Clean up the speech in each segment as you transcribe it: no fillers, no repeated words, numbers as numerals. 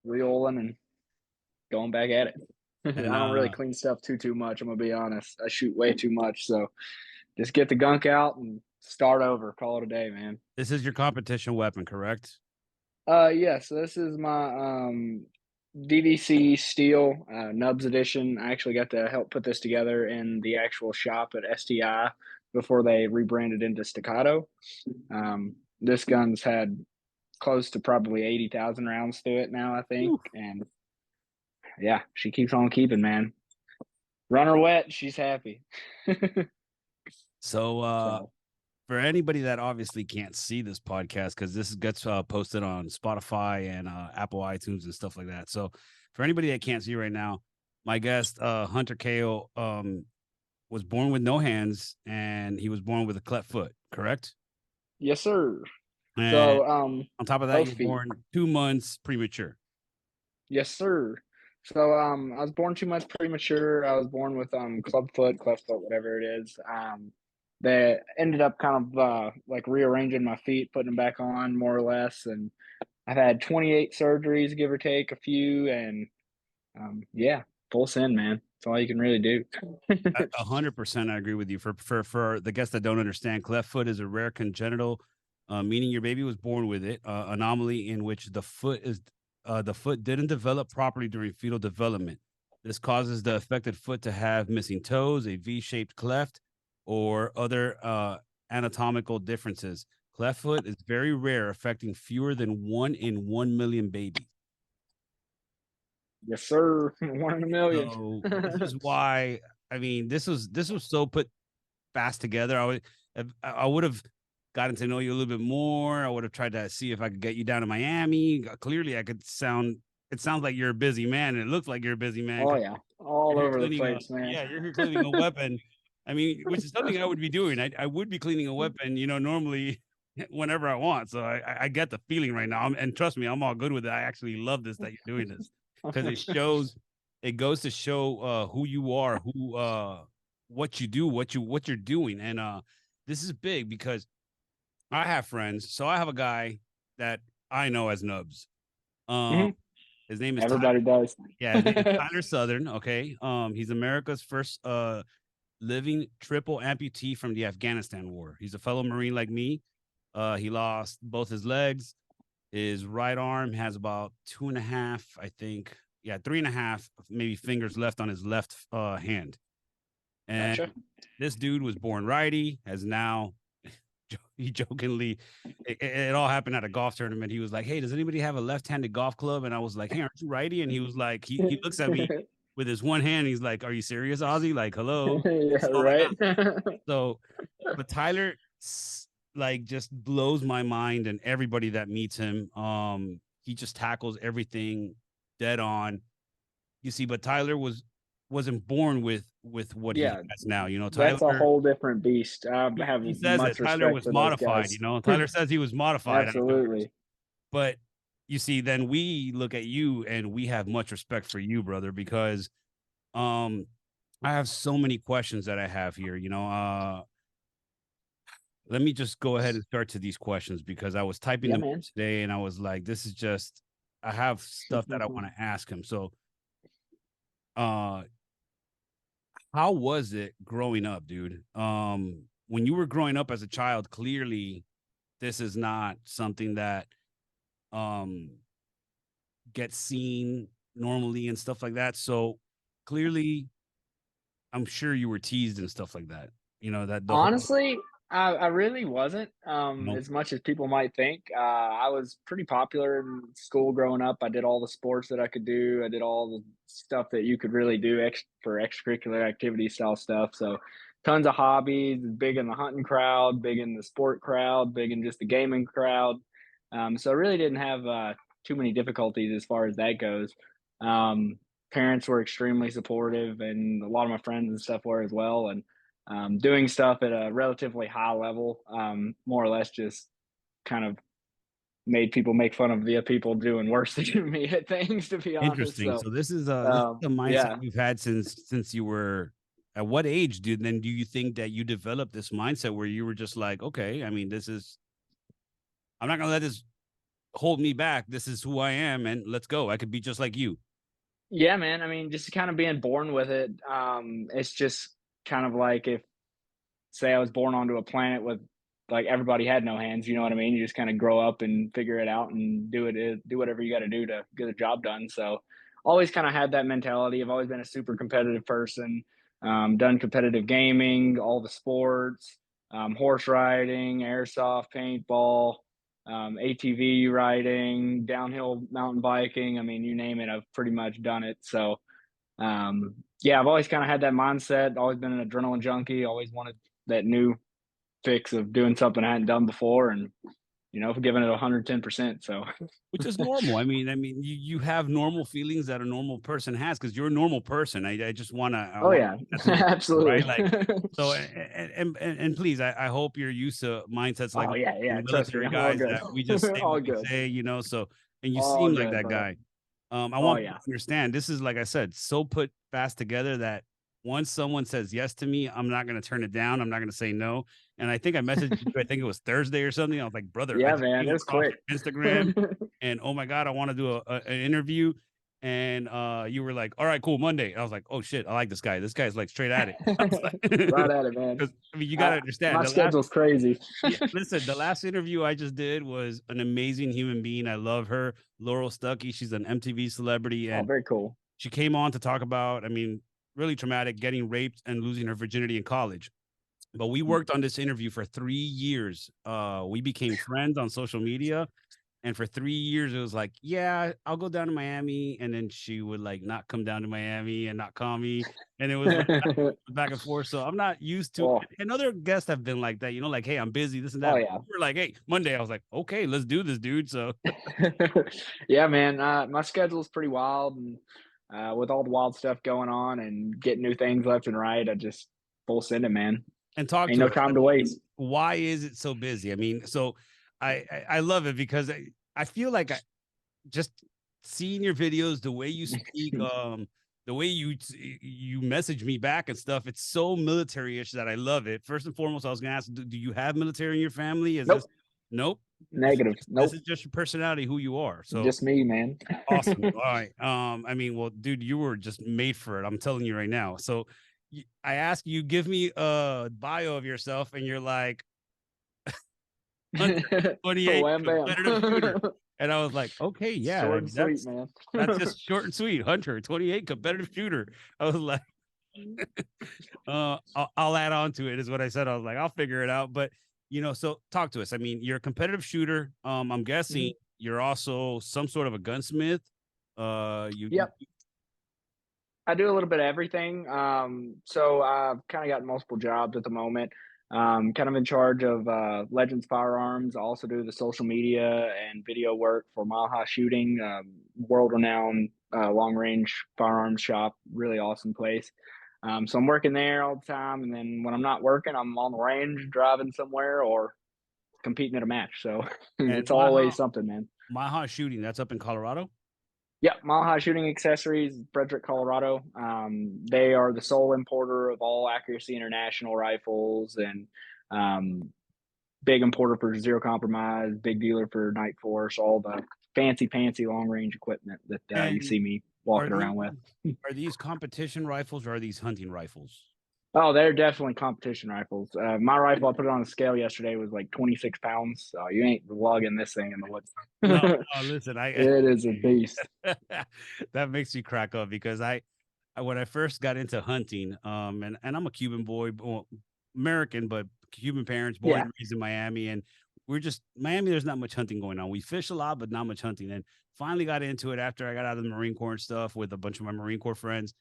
re-oiling and going back at it. I And don't really clean stuff too much. I'm gonna be honest. I shoot way too much, so just get the gunk out and start over. Call it a day, man. this is your competition weapon, correct? Yes, this is my DVC Steel Nubs edition. I actually got to help put this together in the actual shop at STI before they rebranded into Staccato. This gun's had close to probably 80,000 rounds through it now, I think, Woo. and yeah, she keeps on keeping, man. Run her wet, she's happy. So, So for anybody that obviously can't see this podcast, because this gets posted on Spotify and Apple iTunes and stuff like that. So, for anybody that can't see right now, my guest, Hunter Cayll, was born with no hands and he was born with a cleft foot, correct? yes, sir. And So on top of that, both you were feet. born 2 months premature. Yes, sir. So, I was born 2 months premature. I was born with club foot, cleft foot, whatever it is. That ended up kind of like rearranging my feet, putting them back on more or less. And I've had 28 surgeries, give or take a few, and yeah, full send, man. That's all you can really do. 100%, I agree with you. For the guests that don't understand, cleft foot is a rare congenital, meaning your baby was born with it, anomaly in which the foot didn't develop properly during fetal development. This causes the affected foot to have missing toes, a V-shaped cleft, or other anatomical differences. Cleft foot is very rare, affecting fewer than 1 in 1 million babies. Yes, sir. One in a million. So this is why, I mean, this was so put fast together. I would have gotten to know you a little bit more. I would have tried to see if I could get you down to Miami. Clearly, I could sound. It sounds like you're a busy man, and it looks like you're a busy man Oh because yeah, all you're here over the cleaning a place, man. yeah, you're here cleaning a weapon. I mean, which is something I would be doing. I would be cleaning a weapon, normally whenever I want. So I get the feeling right now, and trust me, I'm all good with it. I actually love this that you're doing this because it goes to show who you are, who what you do, what you're doing, and this is big because I have friends. So I have a guy that I know as Nubs. Um, Mhm. his name is Tyler. Everybody does. Yeah, his name is Tyler Southern. Okay. He's America's first living triple amputee from the Afghanistan war. He's a fellow Marine like me. He lost both his legs. His right arm has about two and a half, I think. Yeah, three and a half, maybe fingers left on his left hand. And Gotcha. this dude was born righty, has now he jokingly it all happened at a golf tournament. He was like, "Hey, does anybody have a left-handed golf club?" And I was like, "Hey, aren't you righty?" And he was like, he looks at me with his one hand. He's like, "Are you serious, Ozzy? Like, hello, Yeah, this is all I got." right. So, but Tyler like just blows my mind, and everybody that meets him, he just tackles everything dead on. You see, but Tyler wasn't born with what he Yeah, has now. that's a Tyler whole different beast. I have he says it. much Tyler respect was for those modified. guys. Tyler says he was modified afterwards. Absolutely. But you see, then we look at you and we have much respect for you, brother, because um I have so many questions that I have here. Let me just go ahead and start to these questions because I was typing Yeah, them man. today and I was like, this is just I have stuff that I want to ask him. So uh how was it growing up, dude? When you were growing up as a child, clearly this is not something that um gets seen normally and stuff like that. So clearly, I'm sure you were teased and stuff like that. That the whole, Honestly, I really wasn't, you know, as much as people might think. I was pretty popular in school growing up. I did all the sports that I could do. I did all the stuff that you could really do for extracurricular activity style stuff. So, tons of hobbies. Big in the hunting crowd, big in the sport crowd, big in just the gaming crowd. So I really didn't have too many difficulties as far as that goes. Um, Parents were extremely supportive, and a lot of my friends and stuff were as well. And doing stuff at a relatively high level, more or less just kind of made people make fun of the people doing worse than me at things, to be honest. interesting. So, So this is a mindset yeah, you've had since you were at what age, dude? Then do you think that you developed this mindset where you were just like, okay, I mean, I'm not gonna let this hold me back. This is who I am, and let's go. I could be just like you. Yeah, man. I mean, just kind of being born with it. It's just kind of like if, say, I was born onto a planet with like everybody had no hands. You know what I mean? You just kind of grow up and figure it out and do whatever you got to do to get the job done. So, always kind of had that mentality. I've always been a super competitive person. Done competitive gaming, all the sports, horse riding, airsoft, paintball, ATV riding, downhill mountain biking. I mean, you name it, I've pretty much done it. So, yeah, I've always kind of had that mindset. Always been an adrenaline junkie. Always wanted that new fix of doing something I hadn't done before, and giving it 110%. So, Which is normal. I mean, you have normal feelings that a normal person has because you're a normal person. I just I oh want yeah, that to be right. absolutely. Like so, and please, I hope you're used to mindsets like Oh yeah, yeah. Trust me, military I'm all guys good. that we just say what all we good. say, So, and you All seem like good, that brother. guy. I Oh want people yeah. to understand this is like I said, so put fast together that once someone says yes to me, I'm not going to turn it down. I'm not going to say no. And I think I messaged you. I think it was Thursday or something. I was like, brother, I Yeah, just man. came It was across quick. your Instagram and oh my god, I want to do an interview. And you were like, all right, cool, Monday. And I was like, oh shit, I like this guy. This guy's like straight at it. I was like, right at it, man. because I mean, you got to My understand the last. schedule's crazy. Yeah, listen, the last interview I just did was an amazing human being. I love her, Laurel Stuckey. She's an MTV celebrity, Oh, and very cool. she came on to talk about, I mean, really traumatic, getting raped and losing her virginity in college. But we worked on this interview for 3 years. We became friends on social media. And for 3 years, it was like, yeah, I'll go down to Miami. And then she would like not come down to Miami and not call me. And it was like back and forth. So I'm not used to, oh, and other guests have been like that, like, hey, I'm busy, this and oh that. yeah. We're like, hey, Monday. I was like, okay, let's do this, dude. So, yeah, man. My schedule's pretty wild, and with all the wild stuff going on and getting new things left and right, I just full send it, man. and talk Ain't to no us. I time to mean, waste. why is it so busy? I mean, so I love it because I feel like just seeing your videos, the way you speak, the way you message me back and stuff, it's so military-ish that I love it. First and foremost, I was gonna ask, do you have military in your family? Is this Nope. nope? Negative. This Nope. is just your personality, who you are. So Just me, man. awesome. All right. I mean, well, dude, you were just made for it. I'm telling you right now. So I ask you, give me a bio of yourself, and you're like Hunter, 28, Wham bam. competitive shooter. And I was like, okay, yeah, I Short and mean, sweet, man. that's just short and sweet. Hunter, 28, competitive shooter. I was like, I'll add on to it, is what I said. I was like, I'll figure it out. But so talk to us. I mean, you're a competitive shooter. I'm guessing Mhm. you're also some sort of a gunsmith. You Yep. I do a little bit of everything. So I've kind of got multiple jobs at the moment. Kind of in charge of Legends Firearms. I also do the social media and video work for Mile High Shooting, world renowned long range firearms shop. Really awesome place. So I'm working there all the time, and then when I'm not working, I'm on the range driving somewhere or competing at a match. So and it's always something, man. Maha shooting. That's up in Colorado. Yeah, Mile High Shooting Accessories, Frederick, Colorado. They are the sole importer of all Accuracy International rifles and um, big importer for Zero Compromise, big dealer for Night Force, all the fancy long range equipment that you And see me are walking these around with. competition rifles or are these hunting rifles? Oh, they're definitely competition rifles. My rifle, I put it on a scale yesterday, was like 26 pounds. So you ain't lugging this thing in the woods. No, no, listen, It is a beast. that makes me crack up because when I first got into hunting, and I'm a Cuban boy, well, American, but Cuban parents, born Yeah. and raised in Miami, and we're just Miami. There's not much hunting going on. We fish a lot, but not much hunting. And finally got into it after I got out of the Marine Corps and stuff with a bunch of my Marine Corps friends,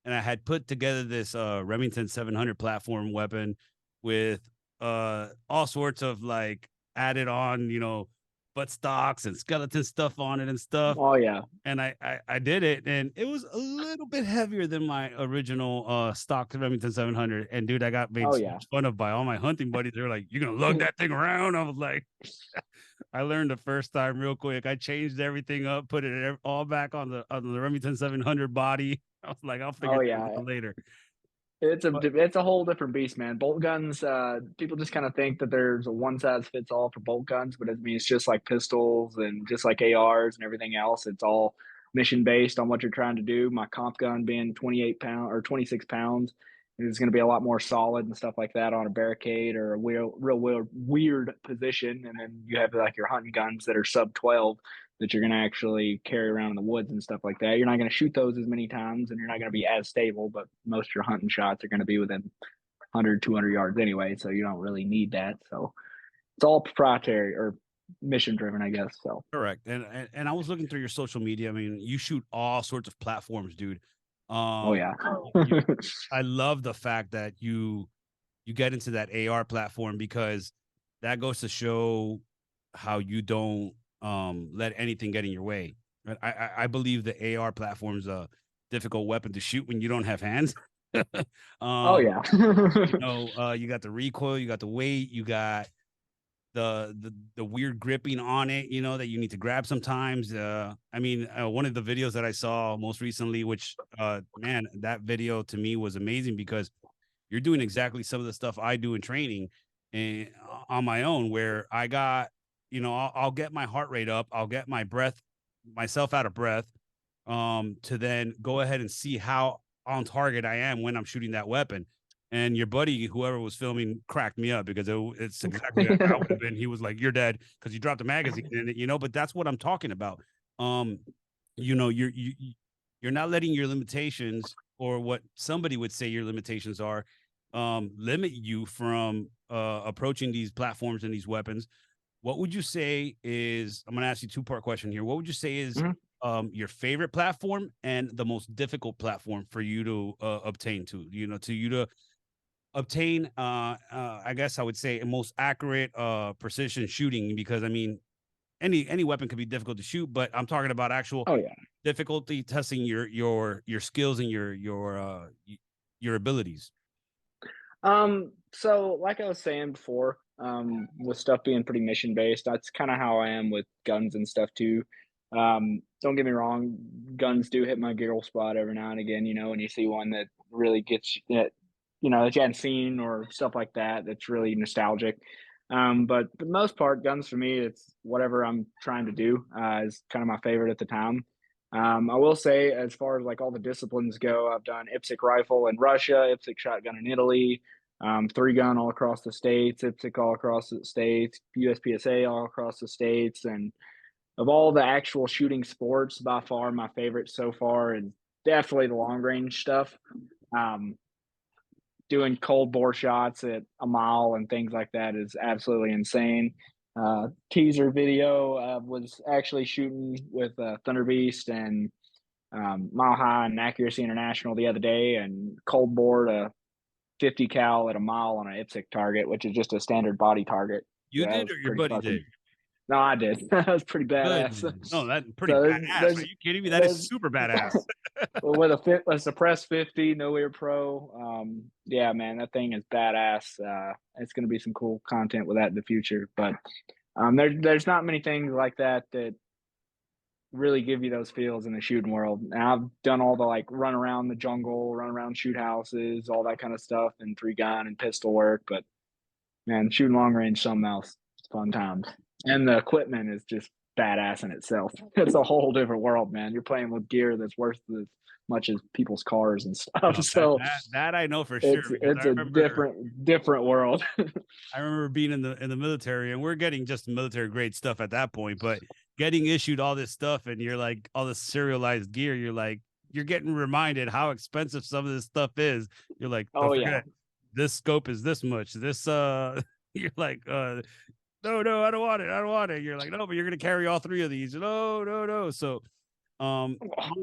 and I had put together this Remington 700 platform weapon with all sorts of like added on, butt stocks and skeleton stuff on it and stuff. Oh, yeah. And I did it, and it was a little bit heavier than my original stock Remington 700. And dude, I got made Oh, so yeah. much fun of by all my hunting buddies. They're like, "You gonna lug that thing around?" I was like, I learned the first time real quick. I changed everything up, put it all back on the Remington 700 body. I was like, I'll figure Oh, things yeah. out later. But it's a whole different beast, man. Bolt guns, people just kind of think that there's a one size fits all for bolt guns, but I mean it's just like pistols and just like ARs and everything else. It's all mission based on what you're trying to do. My comp gun being 28 pound or 26 pounds is going to be a lot more solid and stuff like that on a barricade or a real weird position. And then you have like your hunting guns that are sub 12 that you're going to actually carry around in the woods and stuff like that. You're not going to shoot those as many times and you're not going to be as stable, but most of your hunting shots are going to be within 100, 200 yards anyway. So you don't really need that. So it's all proprietary or mission driven, I guess. So, correct. And I was looking through your social media. I mean, you shoot all sorts of platforms, dude. oh, Um, yeah. you, I love the fact that you get into that AR platform because that goes to show how you don't let anything get in your way. I believe the AR platform is a difficult weapon to shoot when you don't have hands. oh, um, yeah. you got the recoil, you got the weight, you got the weird gripping on it, that you need to grab sometimes. I mean, one of the videos that I saw most recently, which man, that video to me was amazing because you're doing exactly some of the stuff I do in training and on my own, where I got, I'll get my heart rate up, I'll get myself out of breath, to then go ahead and see how on target I am when I'm shooting that weapon. And your buddy, whoever was filming, cracked me up because it's exactly like I would have been. He was like, "You're dead" because you dropped the magazine in it, But that's what I'm talking about. Um, you're not letting your limitations or what somebody would say your limitations are limit you from approaching these platforms and these weapons. What would you say is, I'm going to ask you two-part question here. What would you say is Mhm. your favorite platform and the most difficult platform for you to obtain to obtain, I guess I would say, a most accurate precision shooting? Because I mean, any weapon could be difficult to shoot, but I'm talking about actual Oh, yeah. difficulty testing your skills and your abilities. So like I was saying before, with stuff being pretty mission based, that's kind of how I am with guns and stuff too. Don't get me wrong, guns do hit my giggle spot every now and again, when you see one that really gets that, that you hadn't seen or stuff like that, that's really nostalgic. But for the most part, guns for me, it's whatever I'm trying to do, is kind of my favorite at the time. I will say, as far as like all the disciplines go, I've done IPSC rifle in Russia, IPSC shotgun in Italy, three gun all across the states, IPSC all across the states, USPSA all across the states, and of all the actual shooting sports, by far my favorite so far is definitely the long range stuff. Um, Doing cold bore shots at a mile and things like that is absolutely insane. Teaser video was actually shooting with Thunder Beast and Mile High and Accuracy International the other day, and cold bore to 50 cal at a mile on an IPSC target, which is just a standard body target. You That did was or your pretty buddy fucking. did? No, I did. That was pretty Good. badass. No, that pretty So badass. Are you kidding me? That is there's super badass. with a suppressed 50, no ear pro. Yeah, man, that thing is badass. It's going to be some cool content with that in the future. But there's not many things like that that really give you those feels in the shooting world. And I've done all the like run around the jungle, run around shoot houses, all that kind of stuff, and three gun and pistol work. But man, shooting long range, something else. It's fun times. And the equipment is just badass in itself. It's a whole different world, man. You're playing with gear that's worth as much as people's cars and stuff. No, that So that that I know for sure because it's a different world. I remember being in the military and we're getting just military grade stuff at that point, but getting issued all this stuff and you're like all this serialized gear, you're getting reminded how expensive some of this stuff is. You're like, don't Oh yeah. forget this scope is this much. This you're like no, I don't want it. I don't want it. You're like, no, but you're gonna carry all three of these. No, no, no. So long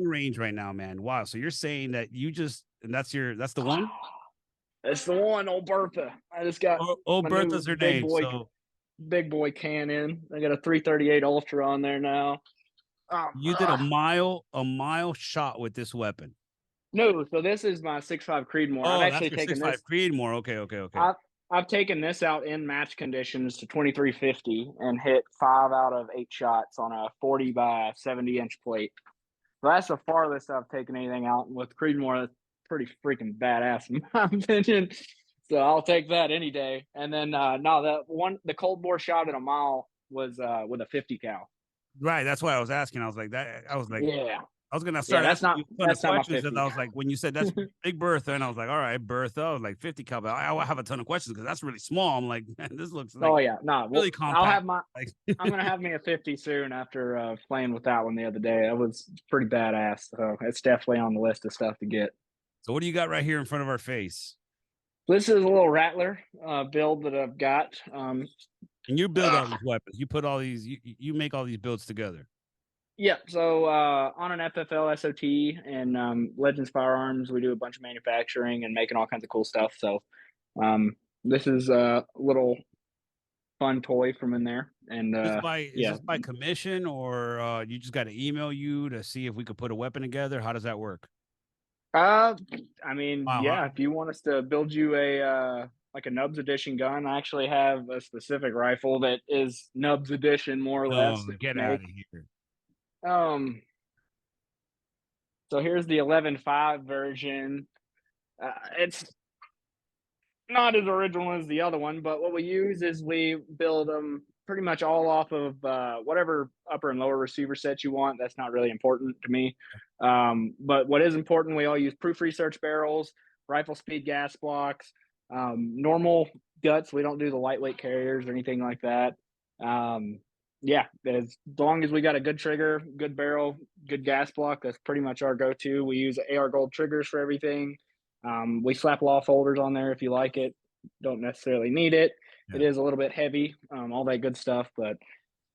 range right now, man. Wow. So you're saying that and that's the one? It's the one, old Bertha. I just got Old my new Bertha's her name. So big boy cannon. I got a 338 Ultra on there now. you did a mile shot with this weapon. No, so this is my 6.5 Creedmoor. I've Oh, that's actually your taken 6.5 this. Creedmoor. Okay, okay, okay. I've I've taken this out in match conditions to 2350 and hit 5 out of 8 shots on a 40 by 70 inch plate. So that's the farthest I've taken anything out with Creedmoor. pretty freaking badass in my opinion. So I'll take that any day. And then no, the cold bore shot at a mile was with a 50 cal. Right. That's why I was asking. I was like that. I was like, Yeah, I was gonna yeah, start asking you a ton of that's not my questions, and 50. I was like, when you said that's Big Bertha, and I was like, all right, Bertha, I was like 50 cal. But I have a ton of questions because that's really small. I'm like, man, this looks like Oh yeah, no. really Well, compact. Like, I'm gonna have me a 50 soon after playing with that one the other day. That was pretty badass. So it's definitely on the list of stuff to get. so what do you got right here in front of our face? This is a little Rattler build that I've got. And you build all Uh, these weapons. You put all these. You make all these builds together. yeah, so on an FFL SOT and Legends Firearms, we do a bunch of manufacturing and making all kinds of cool stuff. So um, this is a little fun toy from in there, and Is yeah. this by commission or you just got to email you to see if we could put a weapon together? How does that work? Uh, I mean, Wow. yeah, if you want us to build you a like a Nubs edition gun, I actually have a specific rifle that is Nubs edition, more or less, No, that we get out make. of here. Um, so here's the 11.5 version. It's not as original as the other one, but what we use is we build them pretty much all off of whatever upper and lower receiver set you want. That's not really important to me. But what is important, we all use proof research barrels, rifle speed gas blocks, normal guts. We don't do the lightweight carriers or anything like that. Yeah, as long as we got a good trigger, good barrel, good gas block, that's pretty much our go-to. We use AR Gold triggers for everything. We slap law folders on there if you like it. Don't necessarily need it. It Yeah, is a little bit heavy, all that good stuff, but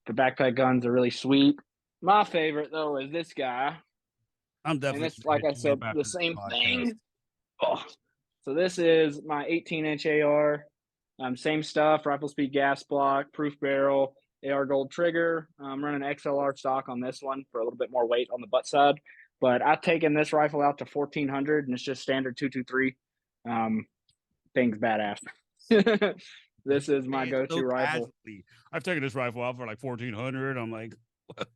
the backpack guns are really sweet. My favorite though is this guy, I'm and definitely this, gonna like hit I you up said, the after this same podcast. thing. Oh. So this is my 18-inch AR. Same stuff, rifle speed gas block, proof barrel, AR gold trigger. I'm running XLR stock on this one for a little bit more weight on the butt side. But I've taken this rifle out to 1400 and it's just standard 223. Um, thing's badass. You This is my say it so go-to rifle. casually. I've taken this rifle out for like 1400. I'm like,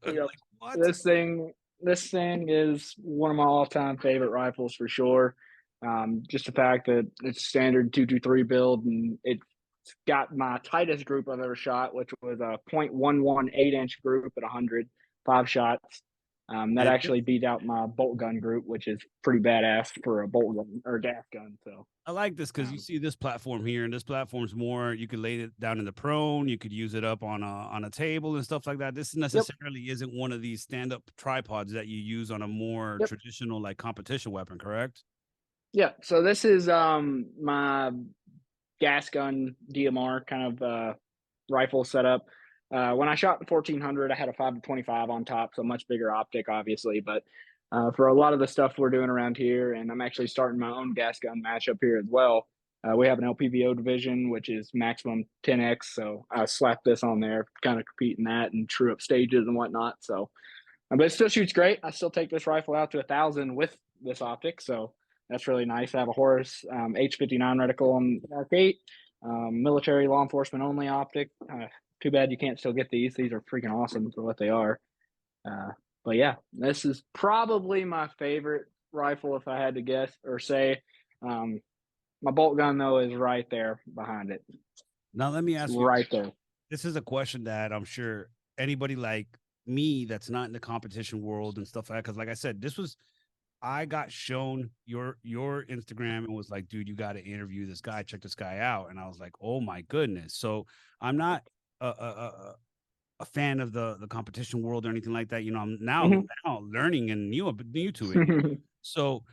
Yep. like what? This thing this thing is one of my all-time favorite rifles for sure. Just the fact that it's standard 223 build and it's got my tightest group I've ever shot, which was a .118-inch group at 100, 5 shots. That And actually beat out my bolt gun group, which is pretty badass for a bolt gun or gas gun. So, I like this because you um, see this platform here, and this platform's more. You could lay it down in the prone. You could use it up on a table and stuff like that. This yep, necessarily isn't one of these stand up tripods that you use on a more yep, traditional like competition weapon, correct? yeah. So this is my gas gun DMR kind of rifle setup. When I shot the 1400, I had a 5 to 25 on top, so much bigger optic, obviously. But for a lot of the stuff we're doing around here, and I'm actually starting my own gas gun matchup here as well. We have an LPVO division, which is maximum 10x. So I slapped this on there, kind of compete in that and true up stages and whatnot. So, but it still shoots great. I still take this rifle out to 1,000 with this optic. So that's really nice. I have a Horus H59 reticle on Mark 8, military law enforcement only optic. Too bad you can't still get these. These are freaking awesome for what they are. Uh, but yeah, this is probably my favorite rifle if I had to guess or say. Um, my bolt gun though is right there behind it. Now let me It's ask you. right there. This is a question that I'm sure anybody like me that's not in the competition world and stuff like that. Because like I said, this was I got shown your Instagram and was like, dude, you got to interview this guy. Check this guy out. And I was like, oh my goodness. So I'm not a fan of the competition world or anything like that. You know, I'm now learning and new to it. So,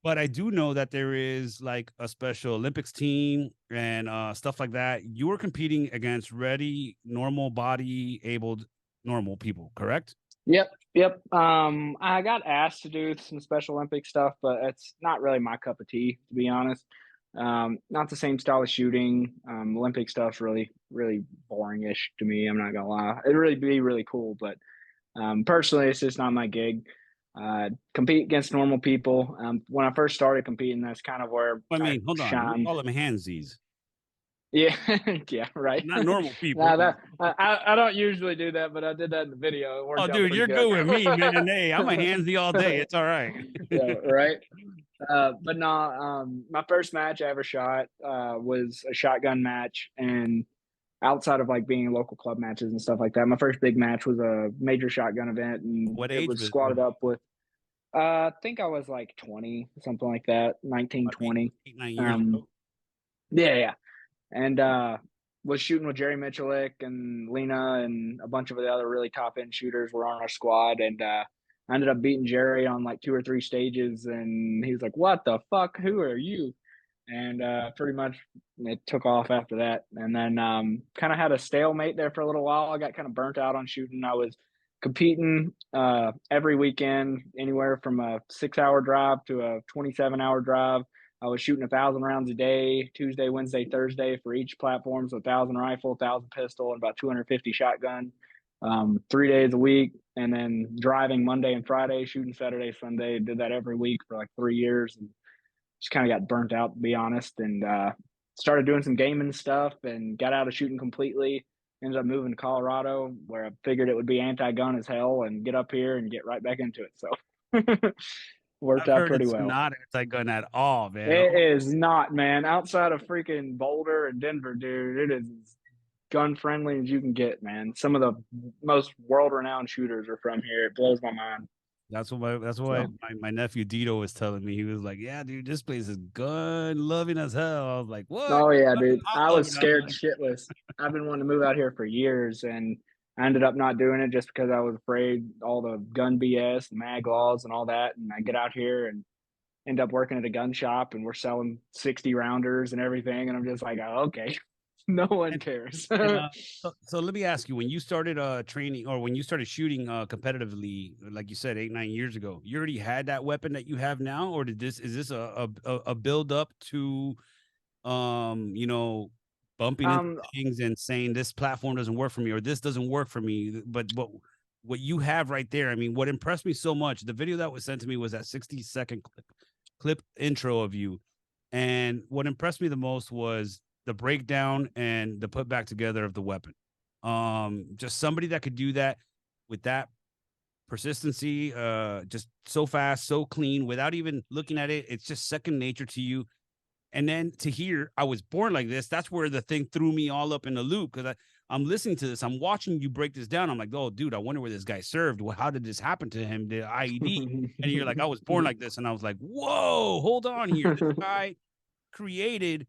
but I do know that there is like a Special Olympics team and stuff like that. You were competing against ready, normal body abled normal people, correct? Yep, yep. I got asked to do some Special Olympic stuff, but it's not really my cup of tea, to be honest. Not the same style of shooting. Olympic stuff's really, really boring-ish to me. I'm not gonna lie. It'd really be really cool, but personally, it's just not my gig. Compete against normal people. When I first started competing, that's kind of where I I mean, hold on. We shined. call them handsies, Yeah, yeah, right. not normal people. Now that I don't usually do that, but I did that in the video. It Oh, worked out dude, pretty you're good. good with me, man. Hey, I'm a handsy all day. It's all right. Yeah, right. But no, my first match I ever shot was a shotgun match, and outside of like being local club matches and stuff like that, my first big match was a major shotgun event, and What it age was was squatted up with. I think I was like 20, something like that, 19, about eight, 20. 8, 9 years Um, ago? yeah, yeah, and was shooting with Jerry Michalik and Lena and a bunch of the other really top end shooters were on our squad, and I ended up beating Jerry on like two or three stages, and he was like, "What the fuck? Who are you?" And pretty much it took off after that. And then kind of had a stalemate there for a little while. I got kind of burnt out on shooting. I was competing every weekend, anywhere from a 6 hour drive to a 27-hour drive. I was shooting 1,000 rounds a day, Tuesday, Wednesday, Thursday for each platform. So 1,000 rifle, 1,000 pistol, and about 250 shotgun, 3 days a week. And then driving Monday and Friday, shooting Saturday, Sunday. Did that every week for like 3 years. And just kind of got burnt out, to be honest, and started doing some gaming stuff and got out of shooting completely. Ended up moving to Colorado, where I figured it would be anti-gun as hell, and get up here and get right back into it. So worked I've out heard pretty it's well. not anti-gun at all, man. It Oh, is not, man. Outside of freaking Boulder and Denver, dude, it is as gun friendly as you can get, man. Some of the most world renowned shooters are from here. It blows my mind. that's what So my nephew Dito was telling me. He was like, "Yeah, dude, this place is gun loving as hell." I was like, "What? oh yeah, Fucking dude. pot I was loving." I'm scared like, shitless. I've been wanting to move out here for years, and I ended up not doing it just because I was afraid all the gun BS, the mag laws, and all that. And I get out here and end up working at a gun shop, and we're selling 60 rounders and everything. And I'm just like, oh, okay, no one and cares. and so let me ask you, when you started training or when you started shooting competitively, like you said, 8, 9 years ago, you already had that weapon that you have now, or did this is this a build up to you know, bumping into um, things and saying this platform doesn't work for me or this doesn't work for me. But what you have right there, I mean, what impressed me so much, the video that was sent to me was that 60-second clip intro of you. And what impressed me the most was the breakdown and the put back together of the weapon. Just somebody that could do that with that persistency, just so fast, so clean, without even looking at it. It's just second nature to you. And then to hear I was born like this, that's where the thing threw me all up in the loop because I'm listening to this, I'm watching you break this down. I'm like, oh, dude, I wonder where this guy served. Well, how did this happen to him? The IED. And you're like, I was born like this. And I was like, whoa, hold on here. This guy created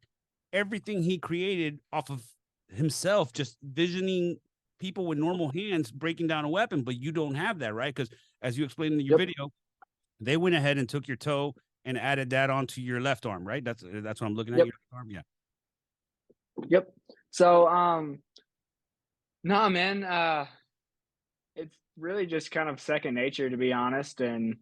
everything he created off of himself, just visioning people with normal hands breaking down a weapon. But you don't have that, right? Because as you explained in your yep, video, they went ahead and took your toe and added that onto your left arm, right? That's what I'm looking at. yep, Your left arm, yeah. yep. So, nah, man, it's really just kind of second nature, to be honest, and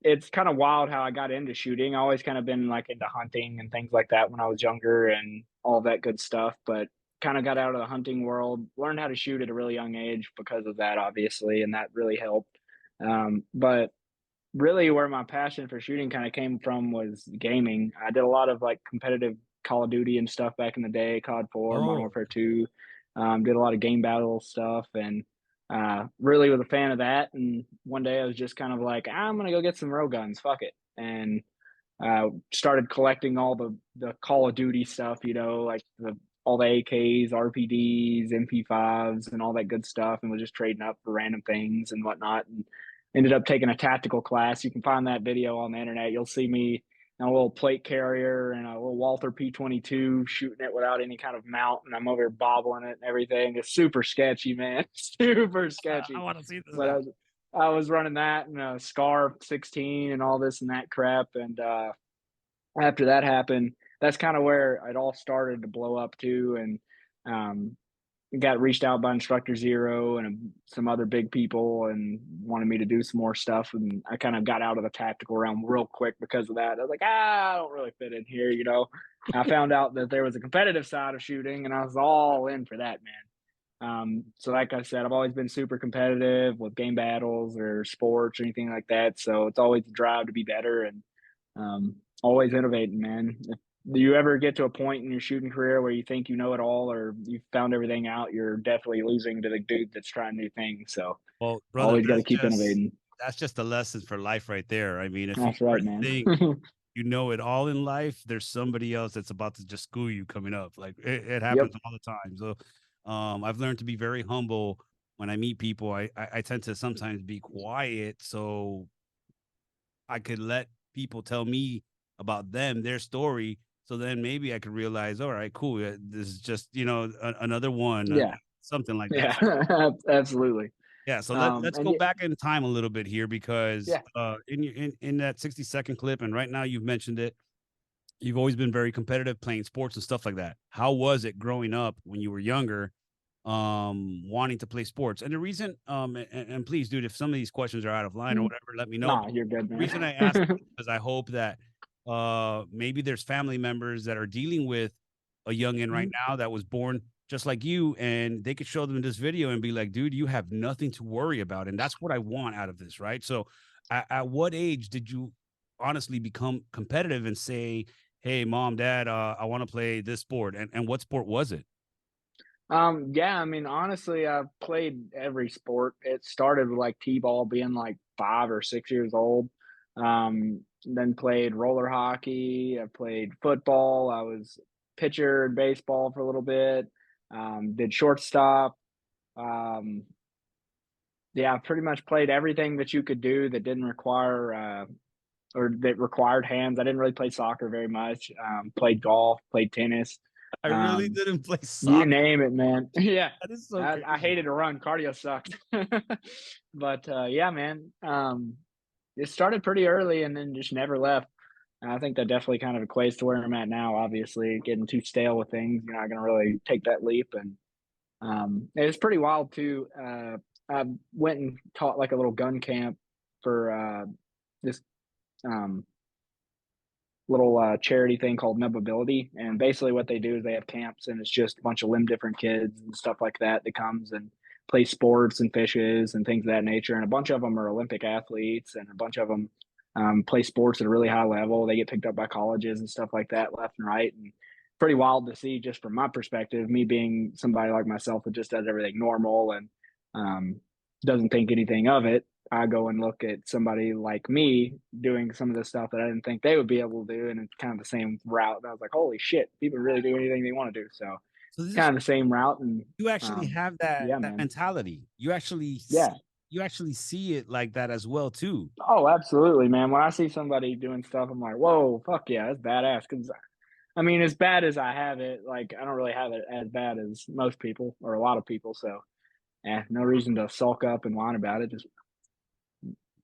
it's kind of wild how I got into shooting. I always kind of been like into hunting and things like that when I was younger and all that good stuff, but kind of got out of the hunting world, learned how to shoot at a really young age because of that, obviously, and that really helped. But really, where my passion for shooting kind of came from was gaming. I did a lot of like competitive Call of Duty and stuff back in the day, COD 4, Modern Oh, Warfare 2. Did a lot of game battle stuff and really was a fan of that. And one day I was just kind of like, I'm going to go get some rail guns. Fuck it. And started collecting all the Call of Duty stuff, like all the AKs, RPDs, MP5s, and all that good stuff, and was just trading up for random things and whatnot. And ended up taking a tactical class. You can find that video on the internet. You'll see me in a little plate carrier and a little Walther P22 shooting it without any kind of mount, and I'm over here bobbling it and everything. It's super sketchy, man. Super I sketchy. want to see this But now. I was running that and a Scar 16 and all this and that crap. And after that happened, that's kind of where it all started to blow up too. And um, got reached out by Instructor Zero and some other big people and wanted me to do some more stuff. And I kind of got out of the tactical realm real quick because of that. I was like, I don't really fit in here. I found out that there was a competitive side of shooting, and I was all in for that, man. So like I said, I've always been super competitive with game battles or sports or anything like that. So it's always a drive to be better and always innovating, man. If you ever get to a point in your shooting career where you think you know it all or you've found everything out, you're definitely losing to the dude that's trying new things. So Well, brother, always got to keep innovating. that's just a lesson for life right there. I mean, if you That's right, ever man. think you know it all in life, there's somebody else that's about to just school you coming up. Like it Yep. happens all the time. So I've learned to be very humble when I meet people. I tend to sometimes be quiet so I could let people tell me about them, their story. So then maybe I could realize, all right, cool. This is just, another one, Yeah. something like that. Yeah. Absolutely. Yeah, so let's And go yeah, back in time a little bit here because yeah. in that 60-second clip, and right now you've mentioned it, you've always been very competitive playing sports and stuff like that. How was it growing up when you were younger, wanting to play sports? And the reason, and please, dude, if some of these questions are out of line or Mhm. whatever, let me know. Nah, But you're good, the man. reason I ask is because I hope that maybe there's family members that are dealing with a youngin right Mhm. now that was born just like you, and they could show them this video and be like, dude, you have nothing to worry about. And that's what I want out of this, right? So at what age did you honestly become competitive and say, hey, mom, dad, I want to play this sport? And what sport was it? Yeah, I mean, honestly, I've played every sport. It started with like T-ball being like 5 or 6 years old. Then played roller hockey. I played football. I was pitcher in baseball for a little bit. Did shortstop. Um, yeah, I pretty much played everything that you could do that didn't require or that required hands. I didn't really play soccer very much. Played golf, played tennis. I really Um, didn't play you soccer. name it, man. Yeah. That is so I crazy. hated to run. Cardio sucked. But, yeah, man, it started pretty early and then just never left. And I think that definitely kind of equates to where I'm at now, obviously. Getting too stale with things, you're not gonna really take that leap, and, it was pretty wild too. I went and taught, like, a little gun camp for, this, um little charity thing called Nubbability. And basically, what they do is they have camps, and it's just a bunch of limb different kids and stuff like that that comes and plays sports and fishes and things of that nature. And a bunch of them are Olympic athletes, and a bunch of them play sports at a really high level. They get picked up by colleges and stuff like that left and right. And pretty wild to see, just from my perspective, me being somebody like myself that just does everything normal and um, doesn't think anything of it. I go and look at somebody like me doing some of the stuff that I didn't think they would be able to do, and it's kind of the same route. And I was like, "Holy shit, people really do anything they want to do." So So it's this kind of the same route, and you actually have that yeah, that man, mentality. yeah. You actually see it like that as well too. Oh, absolutely, man. When I see somebody doing stuff, I'm like, "Whoa, fuck yeah, that's badass." Because I mean, as bad as I have it, like I don't really have it as bad as most people or a lot of people. So, no reason to sulk up and whine about it. Just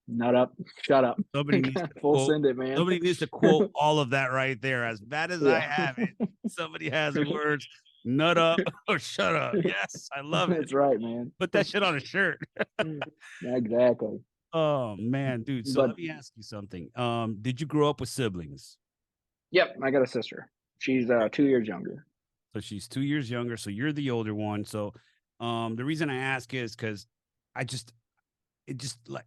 nut up, shut up, Somebody needs to full quote send it, man. somebody needs to quote all of that right there. As bad as I Yeah. have it, somebody has the words "nut up" or "shut up." Yes, I love it. That's right, man. Put that shit on a shirt. Exactly. Oh man, dude. So But let me ask you something. Did you grow up with siblings? yep, I got a sister. She's 2 years younger. So she's 2 years younger. So you're the older one. So the reason I ask is because I just it just like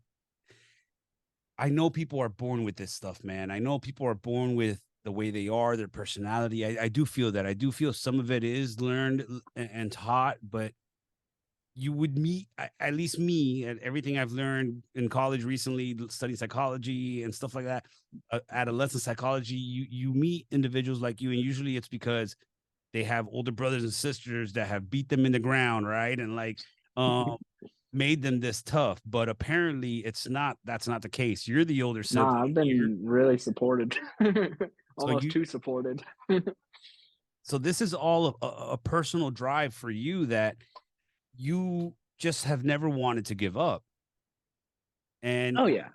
I know people are born with this stuff, man. I know people are born with the way they are, their personality. I do feel that. I do feel some of it is learned and taught, but you would meet, at least me, and everything I've learned in college recently, studying psychology and stuff like that, adolescent psychology. You meet individuals like you, and usually it's because they have older brothers and sisters that have beat them in the ground, right? And like, um, made them this tough, but apparently that's not the case. You're the older Nah, sibling I've here. been really supported. So Almost you too supported. so this is all a personal drive for you that you just have never wanted to give up. And Oh yeah.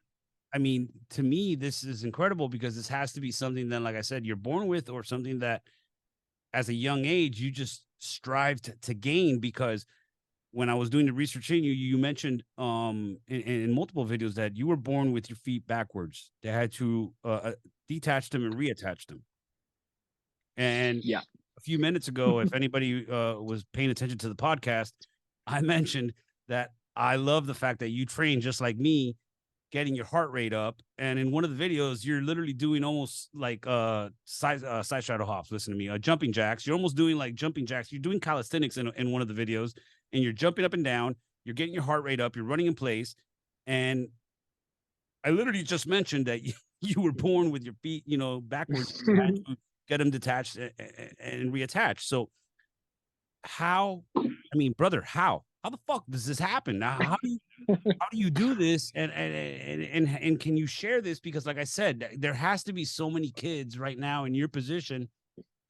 I mean, to me, this is incredible because this has to be something that, like I said, you're born with, or something that as a young age you just strive to gain. Because when I was doing the research in you, you mentioned in multiple videos that you were born with your feet backwards. They had to detach them and reattach them. And Yeah. a few minutes ago, if anybody was paying attention to the podcast, I mentioned that I love the fact that you train just like me, getting your heart rate up. And in one of the videos, you're literally doing almost like side straddle hops. Listen to me, jumping jacks. You're almost doing like jumping jacks. You're doing calisthenics in one of the videos, and you're jumping up and down. You're getting your heart rate up. You're running in place, and I literally just mentioned that you were born with your feet, backwards. You had to get them detached and reattached. So how? I mean, brother, how? How the fuck does this happen? Now, how do you do this? And can you share this? Because, like I said, there has to be so many kids right now in your position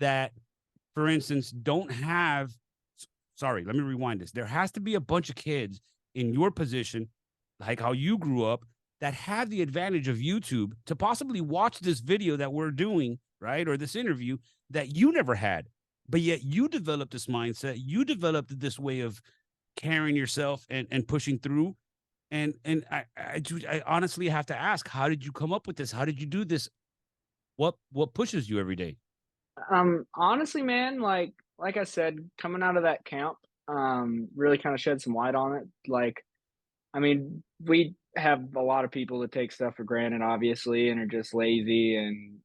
that, for instance, don't have. Sorry, let me rewind this. There has to be a bunch of kids in your position, like how you grew up, that have the advantage of YouTube to possibly watch this video that we're doing, right? Or this interview that you never had. But yet you developed this mindset, you developed this way of carrying yourself and pushing through. And I honestly have to ask, how did you come up with this? How did you do this? What pushes you every day? Honestly, man, like I said, coming out of that camp, really kind of shed some light on it. Like, I mean, we have a lot of people that take stuff for granted, obviously, and are just lazy and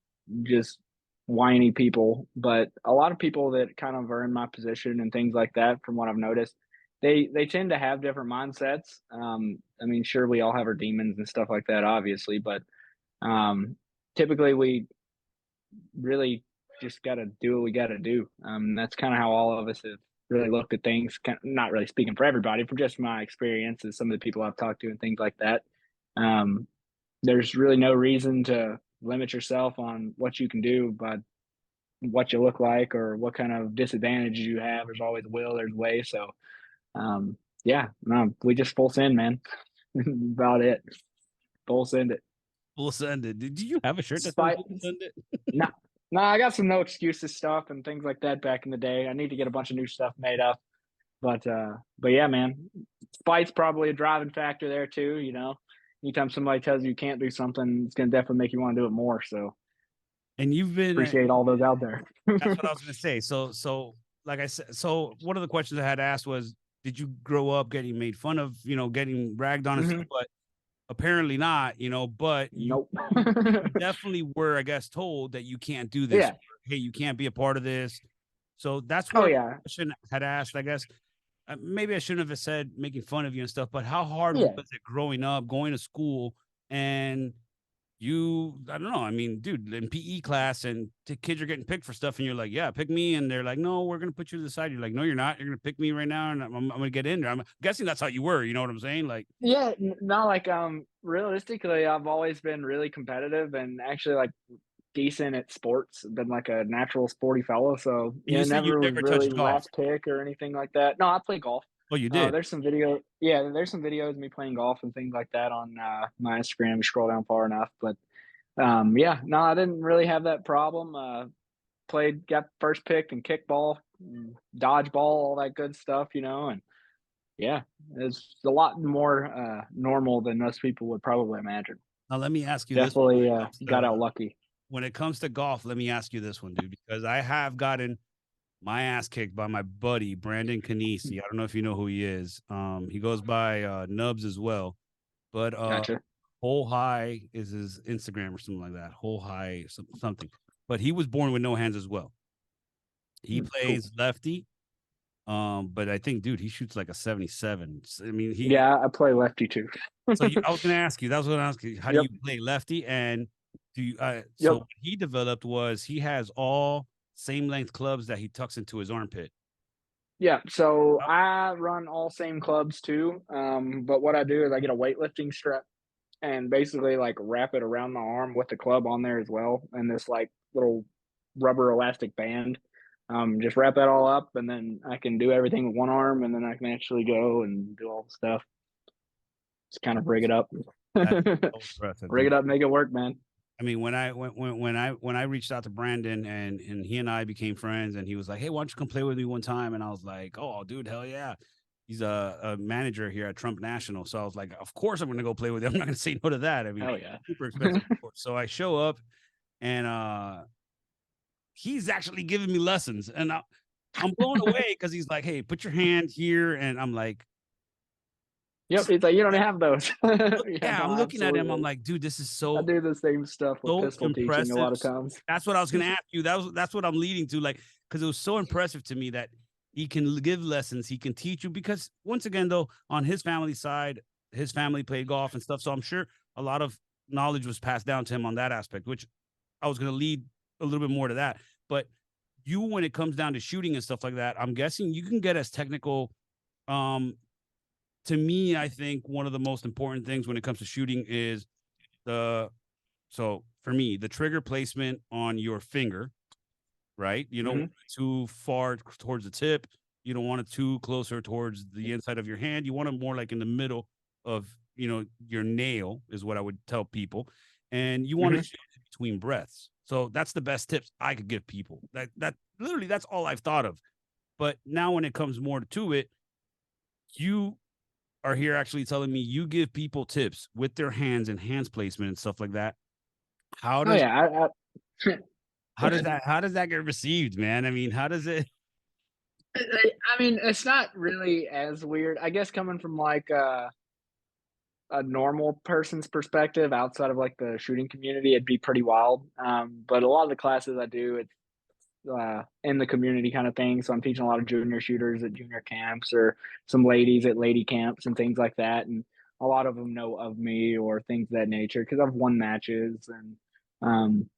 just whiny people. But a lot of people that kind of are in my position and things like that, from what I've noticed, they tend to have different mindsets. I mean, sure, we all have our demons and stuff like that, obviously, but um, typically we really just got to do what we got to do. That's kind of how all of us have really looked at things. Not really speaking for everybody, for just my experiences, some of the people I've talked to, and things like that. Um, there's really no reason to limit yourself on what you can do by what you look like or what kind of disadvantages you have. There's always will, there's way. So, um, yeah, no, we just full send, man. About it. Full send it. Full send it. Do you have a shirt that says Spite. full send it? No, no, I got some no excuses stuff and things like that back in the day. I need to get a bunch of new stuff made up. But yeah, man, spite's probably a driving factor there too. Anytime somebody tells you you can't do something, it's gonna definitely make you want to do it more. So And you've been appreciate all those out there. that's what I was gonna say. So like I said, so one of the questions I had asked was, did you grow up getting made fun of, getting ragged on and stuff? Hmm. But apparently not, but you Nope. you definitely were, I guess, told that you can't do this. Yeah. Hey, you can't be a part of this. So that's Oh where the yeah. question had asked, I guess. Maybe I shouldn't have said making fun of you and stuff, but how hard was Yeah. it growing up, going to school, and I don't know. I mean, dude, in PE class, and the kids are getting picked for stuff, and you're like, yeah, pick me. And they're like, no, we're going to put you to the side. You're like, no, you're not. You're going to pick me right now, and I'm going to get in there. I'm guessing that's how you were. You know what I'm saying? Like, Yeah. Not like realistically, I've always been really competitive and actually like decent at sports. Been like a natural sporty fellow, so you said you never was never really touched golf. last pick or anything like that. No, I play golf. Oh, you did. There's some videos of me playing golf and things like that on my Instagram. You scroll down far enough, but yeah, no, I didn't really have that problem. Got first pick and kickball, dodgeball, all that good stuff, and yeah, it's a lot more normal than most people would probably imagine. Now, let me ask you this one. Definitely got out lucky. When it comes to golf, let me ask you this one, dude, because I have gotten my ass kicked by my buddy Brandon Canisi. I don't know if you know who he is. He goes by Nubs as well, but Gotcha. Whole High is his Instagram or something like that. Whole High something. But he was born with no hands as well. He Cool. plays lefty. But I think, dude, he shoots like a 77. I mean, Yeah, I play lefty too. I was gonna ask you, that was what I was asking. How do Yep. you play lefty? And do you so Yep. what he developed was he has all same length clubs that he tucks into his armpit. Yeah. So I run all same clubs too. But what I do is I get a weightlifting strap and basically like wrap it around my arm with the club on there as well, and this like little rubber elastic band. Just wrap that all up, and then I can do everything with one arm, and then I can actually go and do all the stuff. Just kind of rig it up, That's so impressive, rig dude. it up, make it work, man. I mean, when I reached out to Brandon and he and I became friends, and he was like, "Hey, why don't you come play with me one time?" And I was like, "Oh, dude, hell yeah!" He's a manager here at Trump National, so I was like, "Of course, I'm going to go play with him. I'm not going to say no to that." I mean, Hell yeah. super expensive, of course. So I show up, and he's actually giving me lessons, and I'm blown away because he's like, "Hey, put your hand here," and I'm like, Yep. It's like you don't have those. Yeah, yeah, no, I'm looking at him. I'm absolutely. like, dude, this is I so do the same stuff with so pistol teaching a impressive. lot of times. That's what I was gonna ask you. That's what I'm leading to, like, because it was so impressive to me that he can give lessons, he can teach you. Because once again, though, on his family side, his family played golf and stuff. So I'm sure a lot of knowledge was passed down to him on that aspect, which I was going to lead a little bit more to that. But you, when it comes down to shooting and stuff like that, I'm guessing you can get as technical. Um, to me, I think one of the most important things when it comes to shooting is the so for me, the trigger placement on your finger, right? You don't want Mhm. it too far towards the tip. You don't want it too closer towards the inside of your hand. You want it more like in the middle of, your nail is what I would tell people. And you want to Mhm. shoot between breaths. So that's the best tips I could give people. That literally that's all I've thought of. But now when it comes more to it, you are here actually telling me you give people tips with their hands and hands placement and stuff like that. How Oh does yeah, how does that get received, man? I mean, how does it I mean, it's not really as weird. I guess coming from like a normal person's perspective outside of like the shooting community, it'd be pretty wild. But a lot of the classes I do, it's in the community kind of thing. So I'm teaching a lot of junior shooters at junior camps or some ladies at lady camps and things like that. And a lot of them know of me or things of that nature because I've won matches and um,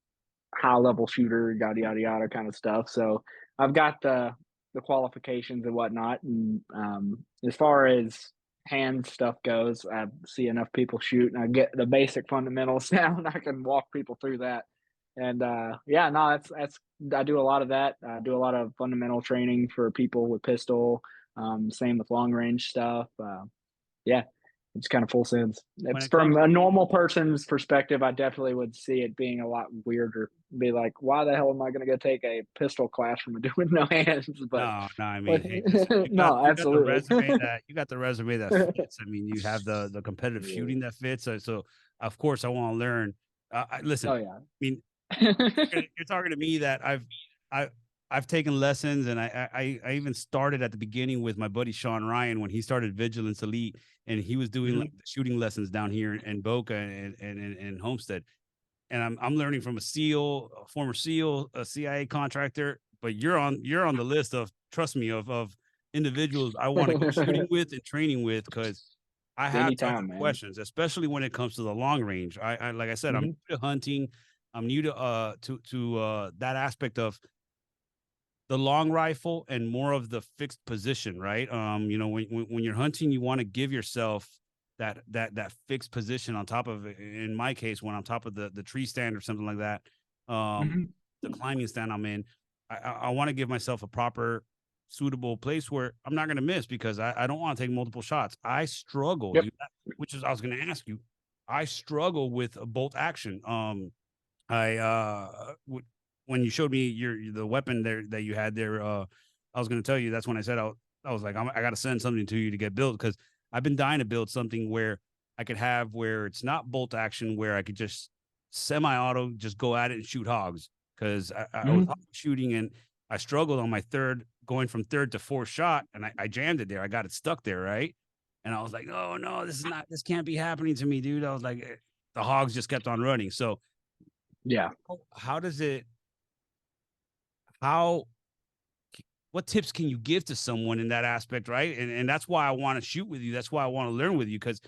high level shooter, yada yada yada kind of stuff. So I've got the qualifications and whatnot. And as far as hand stuff goes, I see enough people shoot, and I get the basic fundamentals down. I can walk people through that. And yeah, no, that's I do a lot of that. I do a lot of fundamental training for people with pistol. Same with long range stuff. Yeah, it's kind of full sends. when It's it comes from a normal person's perspective. I definitely would see it being a lot weirder. Be like, why the hell am I going to go take a pistol class from a dude with no hands? But No, no, I mean, hey, listen, no, you got the absolutely. resume that fits. I mean, you have the competitive shooting that fits. So of course I want to learn. Listen, Oh yeah. I mean, you're talking to me that I I've taken lessons, and I even started at the beginning with my buddy Sean Ryan when he started Vigilance Elite, and he was doing like Mhm. the shooting lessons down here in Boca and Homestead. And I'm learning from a SEAL, a former SEAL, a CIA contractor. But you're on the list of, trust me, of individuals I want to go shooting with and training with, because I have tons Anytime, of man. questions, especially when it comes to the long range. I like I said, I'm Mhm. new to hunting. I'm new to that aspect of the long rifle and more of the fixed position, right? When you're hunting, you want to give yourself that fixed position on top of it. In my case, when on top of the tree stand or something like that, um, Mhm. the climbing stand I'm in, I want to give myself a proper, suitable place where I'm not going to miss, because I don't want to take multiple shots. I struggle, Yep. dude. Which is I was going to ask you. I struggle with a bolt action. I when you showed me the weapon there that you had there, I was going to tell you, that's when I said I was like, I got to send something to you to get built, because I've been dying to build something where I could have, where it's not bolt action, where I could just semi-auto just go at it and shoot hogs, because I was Mhm. shooting, and I struggled on my third, going from third to fourth shot, and I jammed it there. I got it stuck there, right? And I was like, oh no, this can't be happening to me, dude. I was like, the hogs just kept on running. So Yeah. how does it how what tips can you give to someone in that aspect, right? And that's why I want to shoot with you. That's why I want to learn with you, because